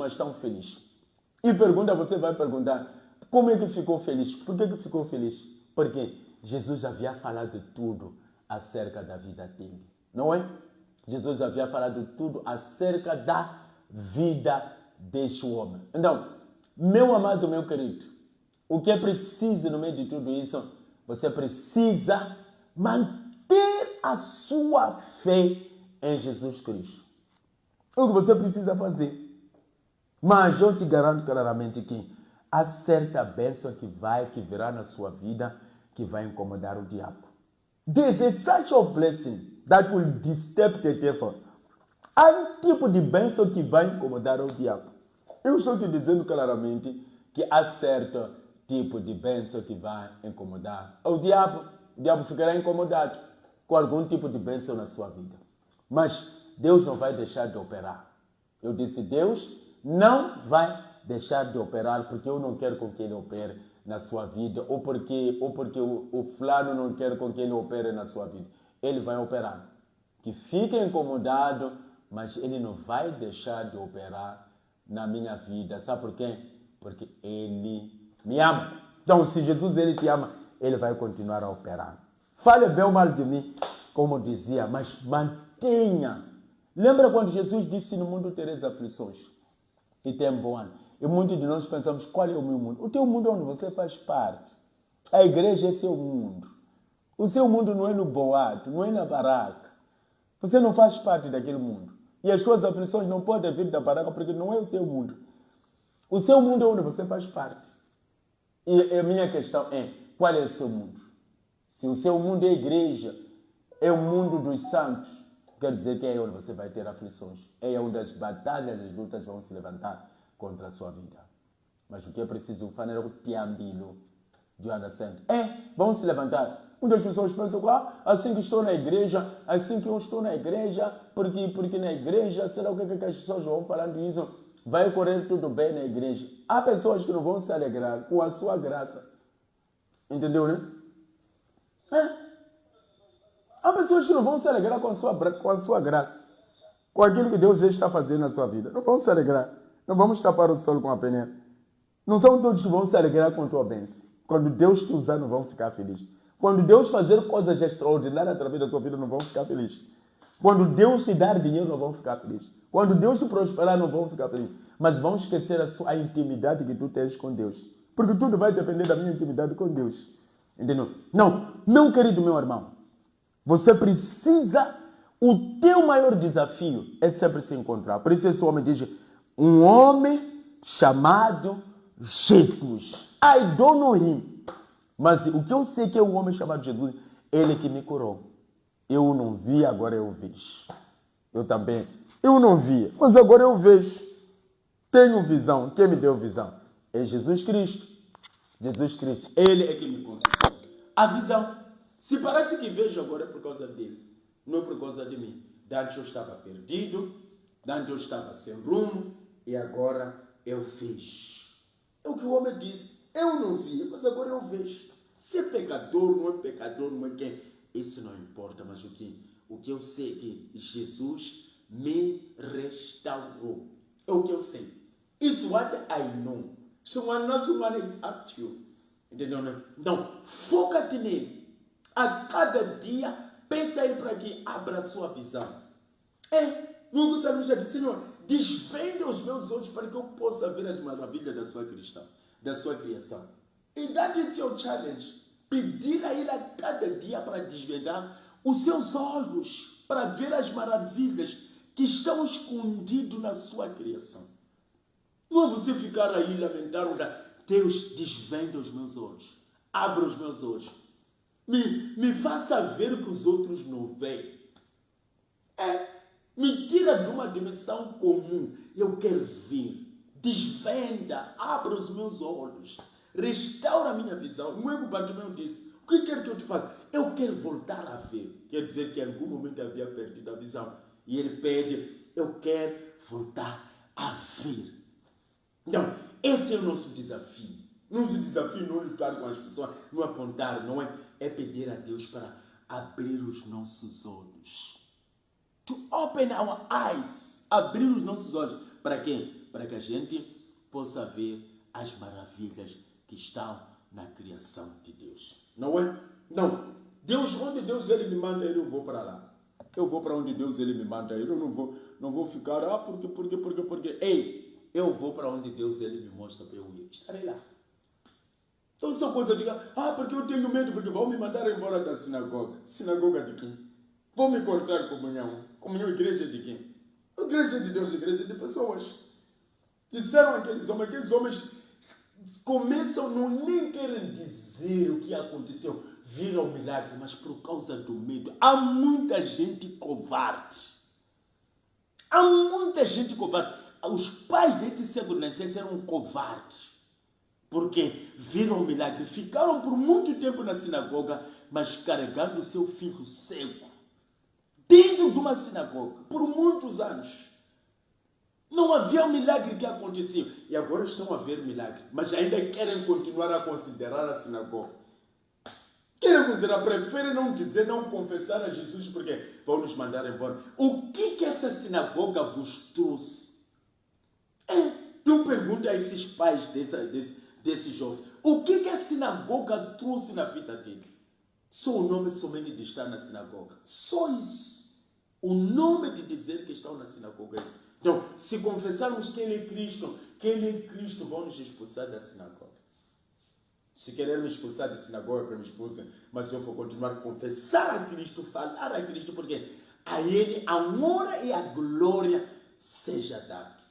E você vai perguntar, como é que ficou feliz? Por que ficou feliz? Porque Jesus havia falado tudo acerca da vida dele, não é? Jesus havia falado tudo acerca da vida deste homem. Então, meu amado, meu querido, o que é preciso no meio de tudo isso? Você precisa manter a sua fé em Jesus Cristo. É o que você precisa fazer. Mas eu te garanto claramente que há certa bênção que virá na sua vida que vai incomodar o diabo. This is such a blessing that will disturb the devil. Há um tipo de bênção que vai incomodar o diabo. Eu estou te dizendo claramente que há certo tipo de bênção que vai incomodar o diabo. O diabo ficará incomodado com algum tipo de bênção na sua vida. Mas Deus não vai deixar de operar. Eu disse, Deus não vai deixar de operar porque eu não quero com que ele opere na sua vida ou porque o fulano não quer com que ele opere na sua vida. Ele vai operar. Que fique incomodado, mas ele não vai deixar de operar na minha vida. Sabe por quê? Porque ele me ama. Então, se Jesus ele te ama, ele vai continuar a operar. Fale bem ou mal de mim, como dizia, mas mantenha. Lembra quando Jesus disse, no mundo tereis aflições e tem bom ano? E muitos de nós pensamos, qual é o meu mundo? O teu mundo é onde você faz parte. A igreja é seu mundo. O seu mundo não é no boato, não é na baraca. Você não faz parte daquele mundo. E as suas aflições não podem vir da baraca porque não é o teu mundo. O seu mundo é onde você faz parte. E a minha questão é, qual é o seu mundo? Se o seu mundo é a igreja, é o mundo dos santos, quer dizer que é onde você vai ter aflições. É onde as batalhas, as lutas vão se levantar contra a sua vida. Mas o que é preciso fazer é o tiambilo de understand. Vão se levantar. Muitas pessoas pensam, assim que estou na igreja, assim que eu estou na igreja, porque na igreja, será o que as pessoas vão falando isso? Vai correr tudo bem na igreja. Há pessoas que não vão se alegrar com a sua graça. Entendeu, né? Há pessoas que não vão se alegrar com a sua graça. Com aquilo que Deus já está fazendo na sua vida. Não vão se alegrar. Não vamos tapar o sol com a peneira. Não são todos que vão se alegrar com a tua bênção. Quando Deus te usar, não vão ficar felizes. Quando Deus fazer coisas extraordinárias através da sua vida, não vão ficar felizes. Quando Deus te dar dinheiro, não vão ficar felizes. Quando Deus te prosperar, não vão ficar felizes. Mas vão esquecer a intimidade que tu tens com Deus. Porque tudo vai depender da minha intimidade com Deus. Entendeu? Não, meu querido, meu irmão. Você precisa... O teu maior desafio é sempre se encontrar. Por isso esse homem diz, um homem chamado Jesus. I don't know him. Mas o que eu sei que é um homem chamado Jesus, ele que me curou. Eu não vi, agora eu vejo. Eu também. Eu não via, mas agora eu vejo. Tenho visão. Quem me deu visão? É Jesus Cristo. Jesus Cristo. Ele é que me concedeu a visão. Se parece que vejo agora é por causa dele. Não é por causa de mim. Antes eu estava perdido. Antes eu estava sem rumo. E agora eu fiz. É o que o homem disse. Eu não via, mas agora eu vejo. Se é pecador, não é quem. Isso não importa, mas o que eu sei é que Jesus me restaurou. É o que eu sei. It's what I know. So not it's up to you. Entendeu? Então, foca-te nele. A cada dia, pensa aí para que abra a sua visão. No Salmo já disse, Senhor, desvenda os meus olhos para que eu possa ver as maravilhas da sua criação. E that is your challenge. Pedir a Ele a cada dia para desvendar os seus olhos, para ver as maravilhas que estão escondidas na sua criação. Não é você ficar aí lamentando, Deus, desvenda os meus olhos, abra os meus olhos, me faça ver o que os outros não veem. Me tira de uma dimensão comum, eu quero ver, desvenda, abra os meus olhos, restaura a minha visão. Não é o Bartimeu disse, o que quer que eu te faça? Eu quero voltar a ver. Quer dizer que em algum momento havia perdido a visão. E ele pede, eu quero voltar a ver. Então, esse é o nosso desafio. Nosso desafio não é lutar com as pessoas, não apontar, não é? É pedir a Deus para abrir os nossos olhos. To open our eyes. Abrir os nossos olhos. Para quê? Para que a gente possa ver as maravilhas que estão na criação de Deus. Não é? Não. Deus, onde Deus ele me manda, eu vou para lá. Eu vou para onde Deus ele me manda. Eu não vou ficar, porque. Ei, eu vou para onde Deus ele me mostra para eu ir. Estarei lá. Então são coisas de porque eu tenho medo, porque vão me mandar embora da sinagoga. Sinagoga de quem? Vão me cortar comunhão. Comunhão, igreja de quem? Igreja de Deus, igreja de pessoas. Disseram aqueles homens começam, nem querem dizer o que aconteceu. Viram o milagre, mas por causa do medo. Há muita gente covarde. Há muita gente covarde. Os pais desse cego nascença eram covardes. Porque viram o milagre. Ficaram por muito tempo na sinagoga, mas carregando o seu filho cego. Dentro de uma sinagoga. Por muitos anos. Não havia um milagre que acontecia. E agora estão a ver milagre. Mas ainda querem continuar a considerar a sinagoga. Querem considerar, preferem não dizer, não confessar a Jesus, porque vão nos mandar embora. O que essa sinagoga vos trouxe? Eu pergunto a esses pais desse jovem. O que a sinagoga trouxe na vida dele? Só o nome somente de estar na sinagoga. Só isso. O nome de dizer que estão na sinagoga é isso. Então, se confessarmos que Ele é Cristo, vão nos expulsar da sinagoga. Se querem me expulsar da sinagoga, que me expulsem, mas eu vou continuar a confessar a Cristo, falar a Cristo, porque a Ele a honra e a glória seja dado.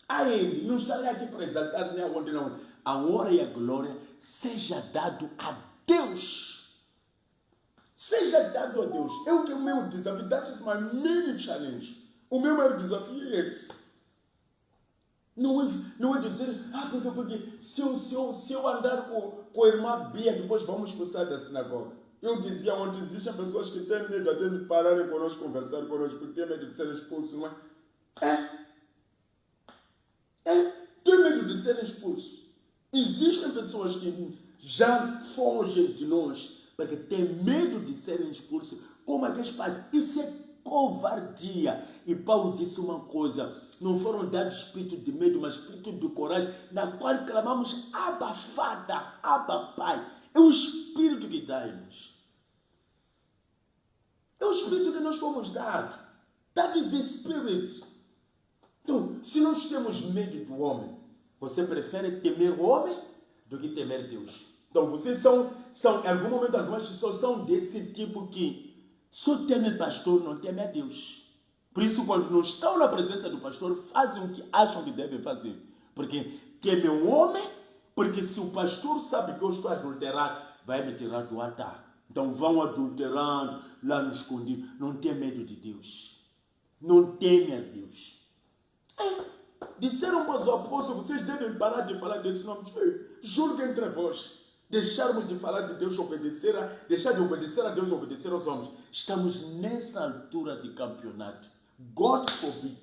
A Ele, não estarei aqui para exaltar nem aonde não. A honra e a glória seja dado a Deus. Seja dado a Deus. É o que é o meu desafio. That is my main challenge. O meu maior desafio é esse. Não é dizer, porque se eu andar com a irmã Bia, depois vamos expulsar da sinagoga. Eu dizia ontem, existem pessoas que têm medo até de pararem conosco, conversar conosco, porque têm medo de ser expulsos, não é? Tem medo de ser expulsos. Existem pessoas que já fogem de nós, porque têm medo de serem expulsos, como aqueles pais. Isso é covardia. E Paulo disse uma coisa: não foram dados espírito de medo, mas espírito de coragem, na qual clamamos Abba, Father, Abba, Pai. É o espírito que dá-nos. É o espírito que nós fomos dados. That is the spirit. Então, se nós temos medo do homem, você prefere temer o homem do que temer Deus. Então, vocês são em algum momento, algumas pessoas são desse tipo que só temem pastor, não temem a Deus. Por isso, quando não estão na presença do pastor, fazem o que acham que devem fazer. Porque temem o homem, porque se o pastor sabe que eu estou adulterado, vai me tirar do altar. Então vão adulterando lá no escondido. Não tem medo de Deus. Não temem a Deus. Disseram para os apóstolos, vocês devem parar de falar desse nome. Julgue entre vós. Deixarmos de falar de Deus, deixar de obedecer a Deus, obedecer aos homens. Estamos nessa altura de campeonato. God forbid.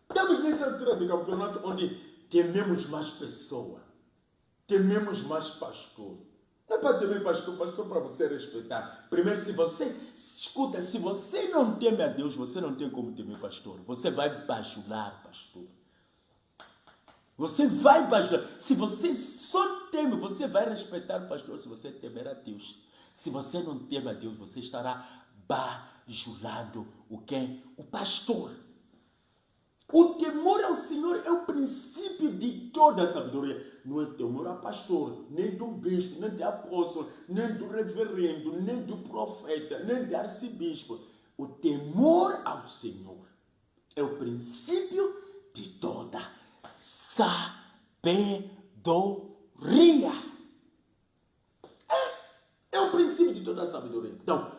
Estamos nessa altura de campeonato onde tememos mais pessoa. Tememos mais pastor. Não é para temer pastor para você respeitar. Primeiro, se você não teme a Deus, você não tem como temer pastor. Você vai bajular pastor. Você vai bajular. Se você só teme, você vai respeitar o pastor se você temer a Deus. Se você não teme a Deus, você estará bajulando o quem? O pastor. O temor ao Senhor é o princípio de toda a sabedoria. Não é temor a pastor, nem do bispo, nem do apóstolo, nem do reverendo, nem do profeta, nem do arcebispo. O temor ao Senhor é o princípio de toda sabedoria. É o princípio de toda a sabedoria. Então,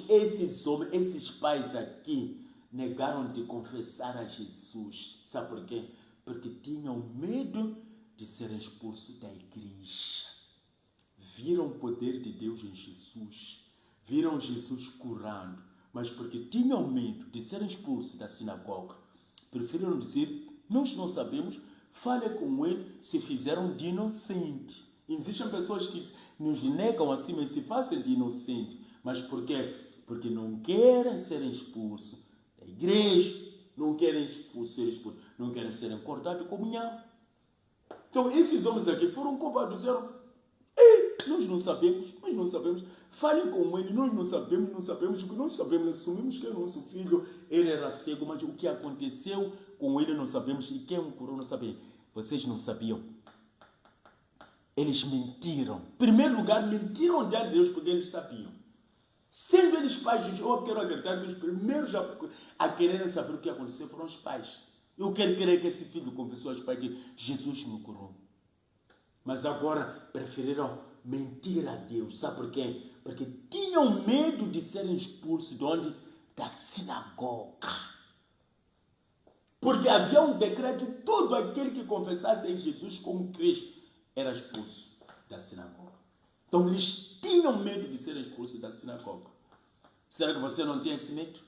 esses homens, esses pais aqui, negaram de confessar a Jesus. Sabe por quê? Porque tinham medo de ser expulsos da igreja. Viram o poder de Deus em Jesus. Viram Jesus curando. Mas porque tinham medo de ser expulsos da sinagoga, preferiram dizer, nós não sabemos, fale com ele se fizeram de inocente. Existem pessoas que nos negam assim, mas se fazem de inocente. Mas por quê? Porque não querem ser expulsos da igreja, não querem ser expulsos, não querem ser cortados de comunhão. Então esses homens aqui foram covardes, disseram, nós não sabemos, Falem com ele. Nós não sabemos. O que nós sabemos, assumimos que é nosso filho, ele era cego, mas o que aconteceu com ele não sabemos. E quem o curou não sabia. Vocês não sabiam. Eles mentiram. Em primeiro lugar, mentiram diante de Deus porque eles sabiam. Sendo eles pais, eu quero acreditar que os primeiros a quererem saber o que aconteceu foram os pais. Eu quero crer que esse filho confessou aos pais que Jesus me curou. Mas agora preferiram mentir a Deus. Sabe por quê? Porque tinham medo de serem expulsos de onde? Da sinagoga. Porque havia um decreto, todo aquele que confessasse em Jesus como Cristo era expulso da sinagoga. Então eles tinham medo de ser expulsos da sinagoga. Será que você não tem esse medo?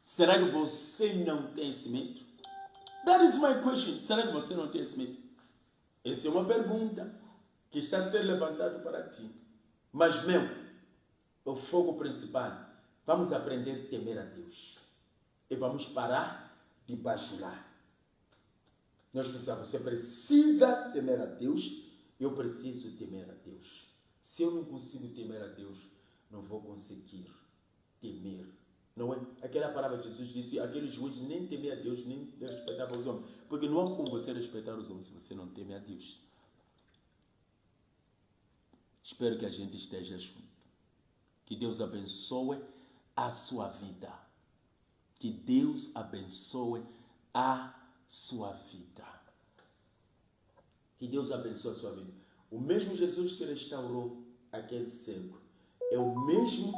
Será que você não tem esse medo? That is my question. Será que você não tem esse medo? Essa é uma pergunta que está a ser levantada para ti. Mas, o foco principal, vamos aprender a temer a Deus. E vamos parar de bajular. Você precisa temer a Deus. Eu preciso temer a Deus. Se eu não consigo temer a Deus, não vou conseguir temer. Não é? Aquela palavra de Jesus disse, aquele juiz nem temia a Deus, nem respeitava os homens. Porque não há como você respeitar os homens se você não teme a Deus. Espero que a gente esteja junto. Que Deus abençoe a sua vida. Que Deus abençoe a sua vida. Que Deus abençoe a sua vida. O mesmo Jesus que restaurou aquele cego é o mesmo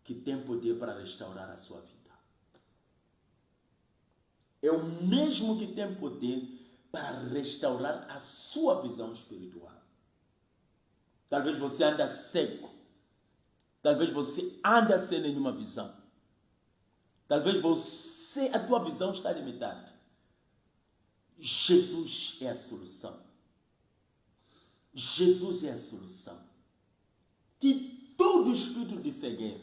que tem poder para restaurar a sua vida. É o mesmo que tem poder para restaurar a sua visão espiritual. Talvez você anda cego. Talvez você anda sem nenhuma visão. Talvez a tua visão está limitada. Jesus é a solução. Jesus é a solução. Que todo espírito de cegueira,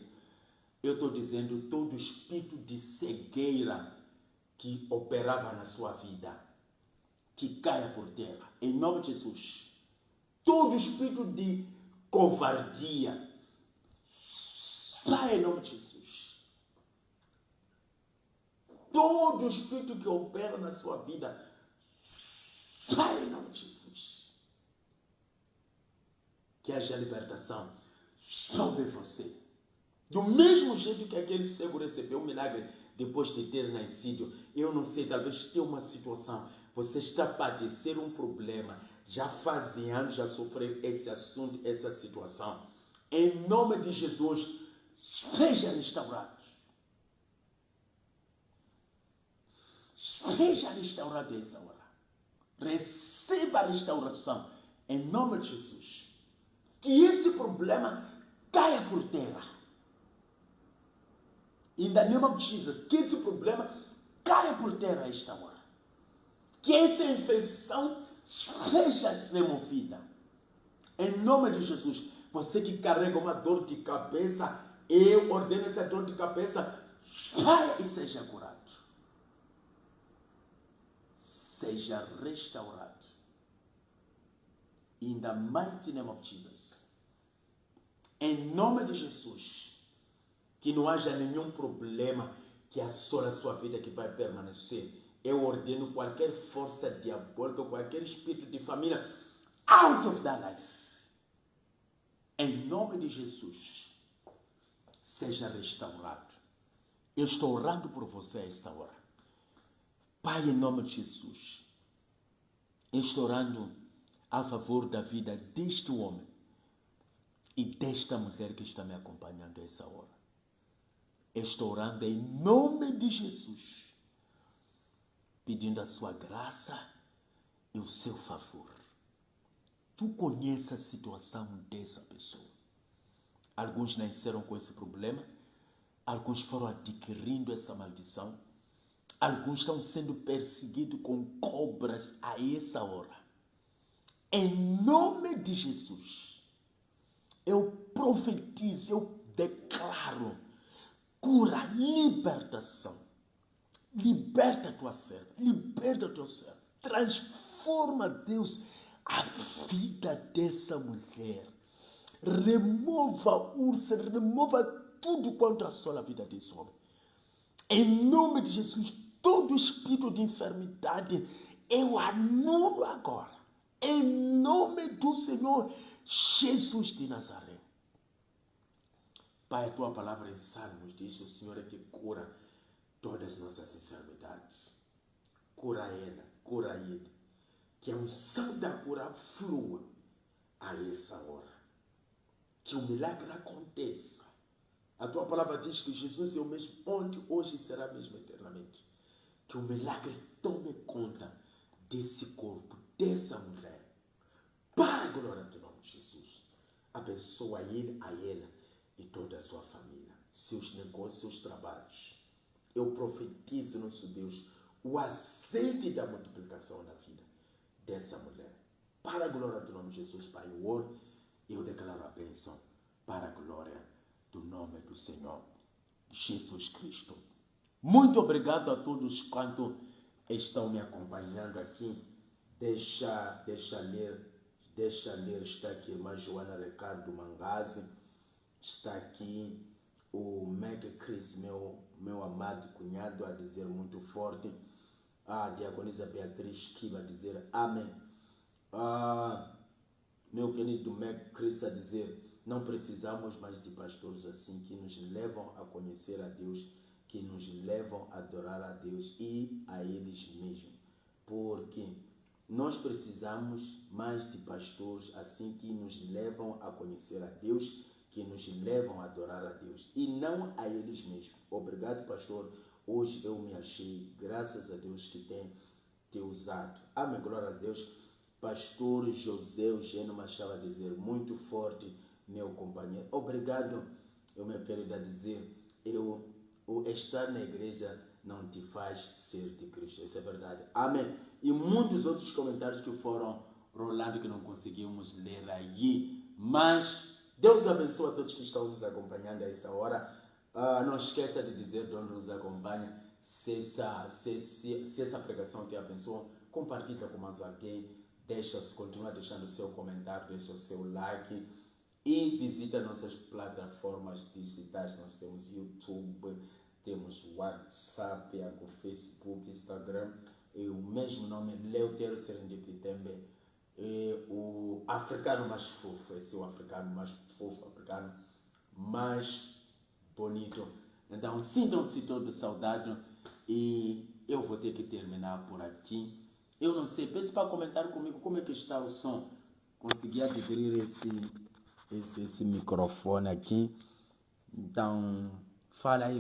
eu estou dizendo todo espírito de cegueira que operava na sua vida, que caia por terra, em nome de Jesus. Todo espírito de covardia, sai em nome de Jesus. Todo espírito que opera na sua vida, sai em nome de Jesus. Que haja libertação sobre você. Do mesmo jeito que aquele cego recebeu um milagre depois de ter nascido, eu não sei, talvez tenha uma situação, você está a padecer um problema, já fazem anos, já sofreu esse assunto, essa situação. Em nome de Jesus, seja restaurado. Seja restaurado essa hora. Receba a restauração em nome de Jesus. Que esse problema caia por terra. In the name of Jesus, que esse problema caia por terra esta hora. Que essa infecção seja removida. Em nome de Jesus, você que carrega uma dor de cabeça, eu ordeno essa dor de cabeça, saia e seja curado. Seja restaurado. In the mighty name of Jesus. Em nome de Jesus. Que não haja nenhum problema que assola a sua vida que vai permanecer. Eu ordeno qualquer força diabólica, qualquer espírito de família, out of that life. Em nome de Jesus, seja restaurado. Eu estou orando por você esta hora. Pai, em nome de Jesus, eu estou orando a favor da vida deste homem e desta mulher que está me acompanhando essa hora. Estou orando em nome de Jesus, pedindo a sua graça e o seu favor. Tu conheces a situação dessa pessoa. Alguns nasceram com esse problema, alguns foram adquirindo essa maldição, alguns estão sendo perseguidos com cobras a essa hora. Em nome de Jesus, eu profetizo, eu declaro cura, libertação. Liberta a tua serva, liberta o teu servo. Transforma, Deus, a vida dessa mulher. remova úlcera, remova tudo quanto assola a vida desse homem. Em nome de Jesus, todo espírito de enfermidade, eu anulo agora. Em nome do Senhor Jesus de Nazaré. Pai, a tua palavra em Salmos diz: o Senhor é que cura todas as nossas enfermidades. Cura ela, cura ele. Que a unção da cura flua a essa hora. Que o milagre aconteça. A tua palavra diz que Jesus é o mesmo ontem, hoje e será mesmo eternamente. Que o milagre tome conta desse corpo, dessa mulher. Para a glória do nome de Jesus. Abençoa ele, a ela e toda a sua família. Seus negócios, seus trabalhos. Eu profetizo, nosso Deus, o azeite da multiplicação na vida dessa mulher. Para a glória do nome de Jesus, Pai, eu oro e eu declaro a bênção para a glória do nome do Senhor Jesus Cristo. Muito obrigado a todos quanto estão me acompanhando aqui. Deixa ler, está aqui a irmã Joana Ricardo Mangazi, está aqui o Meg Chris, meu amado cunhado, a dizer muito forte. A diaconisa Beatriz Kiba a dizer amém. Meu querido Meg Chris a dizer: não precisamos mais de pastores assim, que nos levam a conhecer a Deus, que nos levam a adorar a Deus e a eles mesmos. Porque nós precisamos mais de pastores assim, que nos levam a conhecer a Deus, que nos levam a adorar a Deus e não a eles mesmos. Obrigado, pastor. Hoje eu me achei, graças a Deus que tem te usado. Amém, glória a Deus. Pastor José Eugênio Machado a dizer: muito forte, meu companheiro. Obrigado, eu me perdo a dizer, o estar na igreja não te faz ser de Cristo. Isso é verdade. Amém. E muitos outros comentários que foram rolando que não conseguimos ler aí. Mas Deus abençoe a todos que estão nos acompanhando a essa hora. Não esqueça de dizer de onde nos acompanha. Se essa pregação te abençoa, compartilha com mais alguém. Continua deixando o seu comentário, deixa o seu like. E visita nossas plataformas digitais. Nós temos YouTube, temos WhatsApp, Facebook, Instagram. E o mesmo nome, Leutero Serendipity também. E o africano mais fofo. Esse é o africano mais fofo, o africano mais bonito. Então, sintam-se todos saudados. E eu vou ter que terminar por aqui. Eu não sei, peço para comentar comigo como é que está o som. Consegui adquirir esse microfone aqui. Então, fala aí.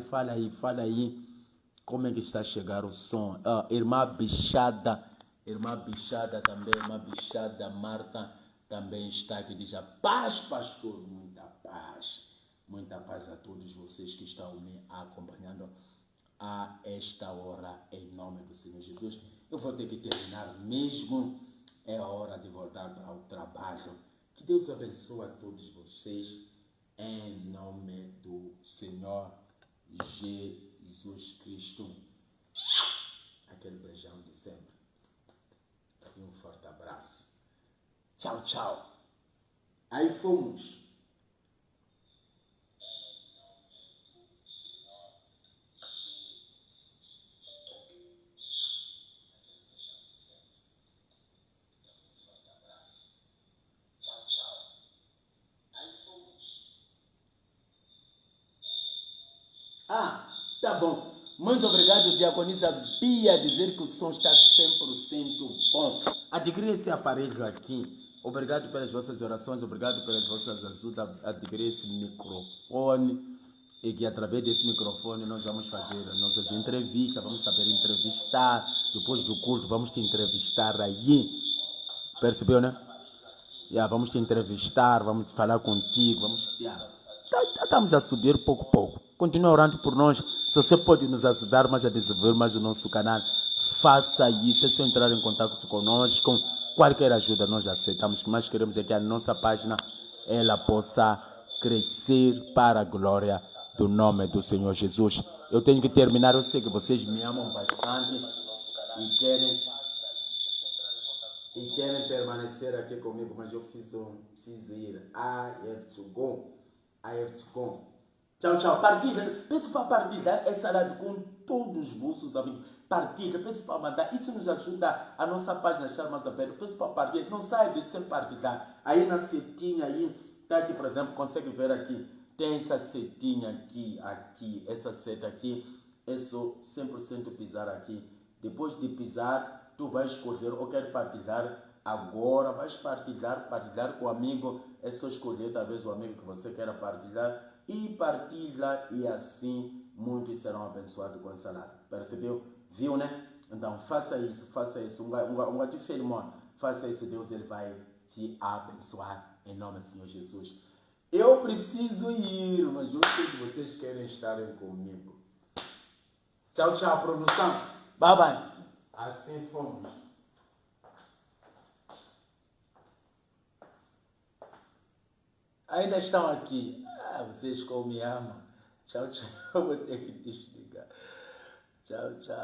Como é que está a chegar o som? Irmã Bichada também, irmã Bichada Marta também está aqui. Diz: a paz, pastor, muita paz a todos vocês que estão me acompanhando a esta hora, em nome do Senhor Jesus. Eu vou ter que terminar mesmo, é a hora de voltar para o trabalho. Que Deus abençoe a todos vocês, em nome do Senhor Jesus Cristo. Aquele beijão de sempre. E um forte abraço. Tchau, tchau. Aí fomos. Tá bom. Muito obrigado, diaconisa Bia, a dizer que o som está 100% bom. Adquira esse aparelho aqui. Obrigado pelas vossas orações, obrigado pelas vossas ajudas. Adquira esse microfone. E que através desse microfone nós vamos fazer as nossas entrevistas, vamos saber entrevistar. Depois do culto, vamos te entrevistar aí. Percebeu, né? Vamos te entrevistar, vamos falar contigo, estamos a subir pouco a pouco. Continua orando por nós. Se você pode nos ajudar mais a desenvolver mais o nosso canal, faça isso. É só entrar em contato conosco. Qualquer ajuda nós aceitamos. O que mais queremos é que a nossa página ela possa crescer para a glória do nome do Senhor Jesus. Eu tenho que terminar. Eu sei que vocês me amam bastante e E querem permanecer aqui comigo, mas eu preciso ir. I have to go. I have to go. Tchau, tchau. Partilha. Peço para partilhar essa live com todos os vossos amigos. Partilha. Peço para mandar. Isso nos ajuda a nossa página estar mais aberta. Peço para partilhar. Não sai de sem partilhar. Aí na setinha aí, tá aqui, por exemplo, consegue ver aqui. Tem essa setinha aqui, essa seta aqui. É só 100% pisar aqui. Depois de pisar, tu vais escolher, eu quero partilhar agora, vais partilhar com o amigo, é só escolher talvez o amigo que você queira partilhar e partilha e assim muitos serão abençoados com essa live. Percebeu? Viu, né? Então faça isso, faça isso, Deus ele vai te abençoar em nome do Senhor Jesus. Eu preciso ir, mas eu sei que vocês querem estarem comigo. Tchau, tchau, produção. Bye, bye. Assim fomos. Ainda estão aqui. Vocês como me amam. Tchau, tchau. Eu vou ter que desligar. Tchau, tchau.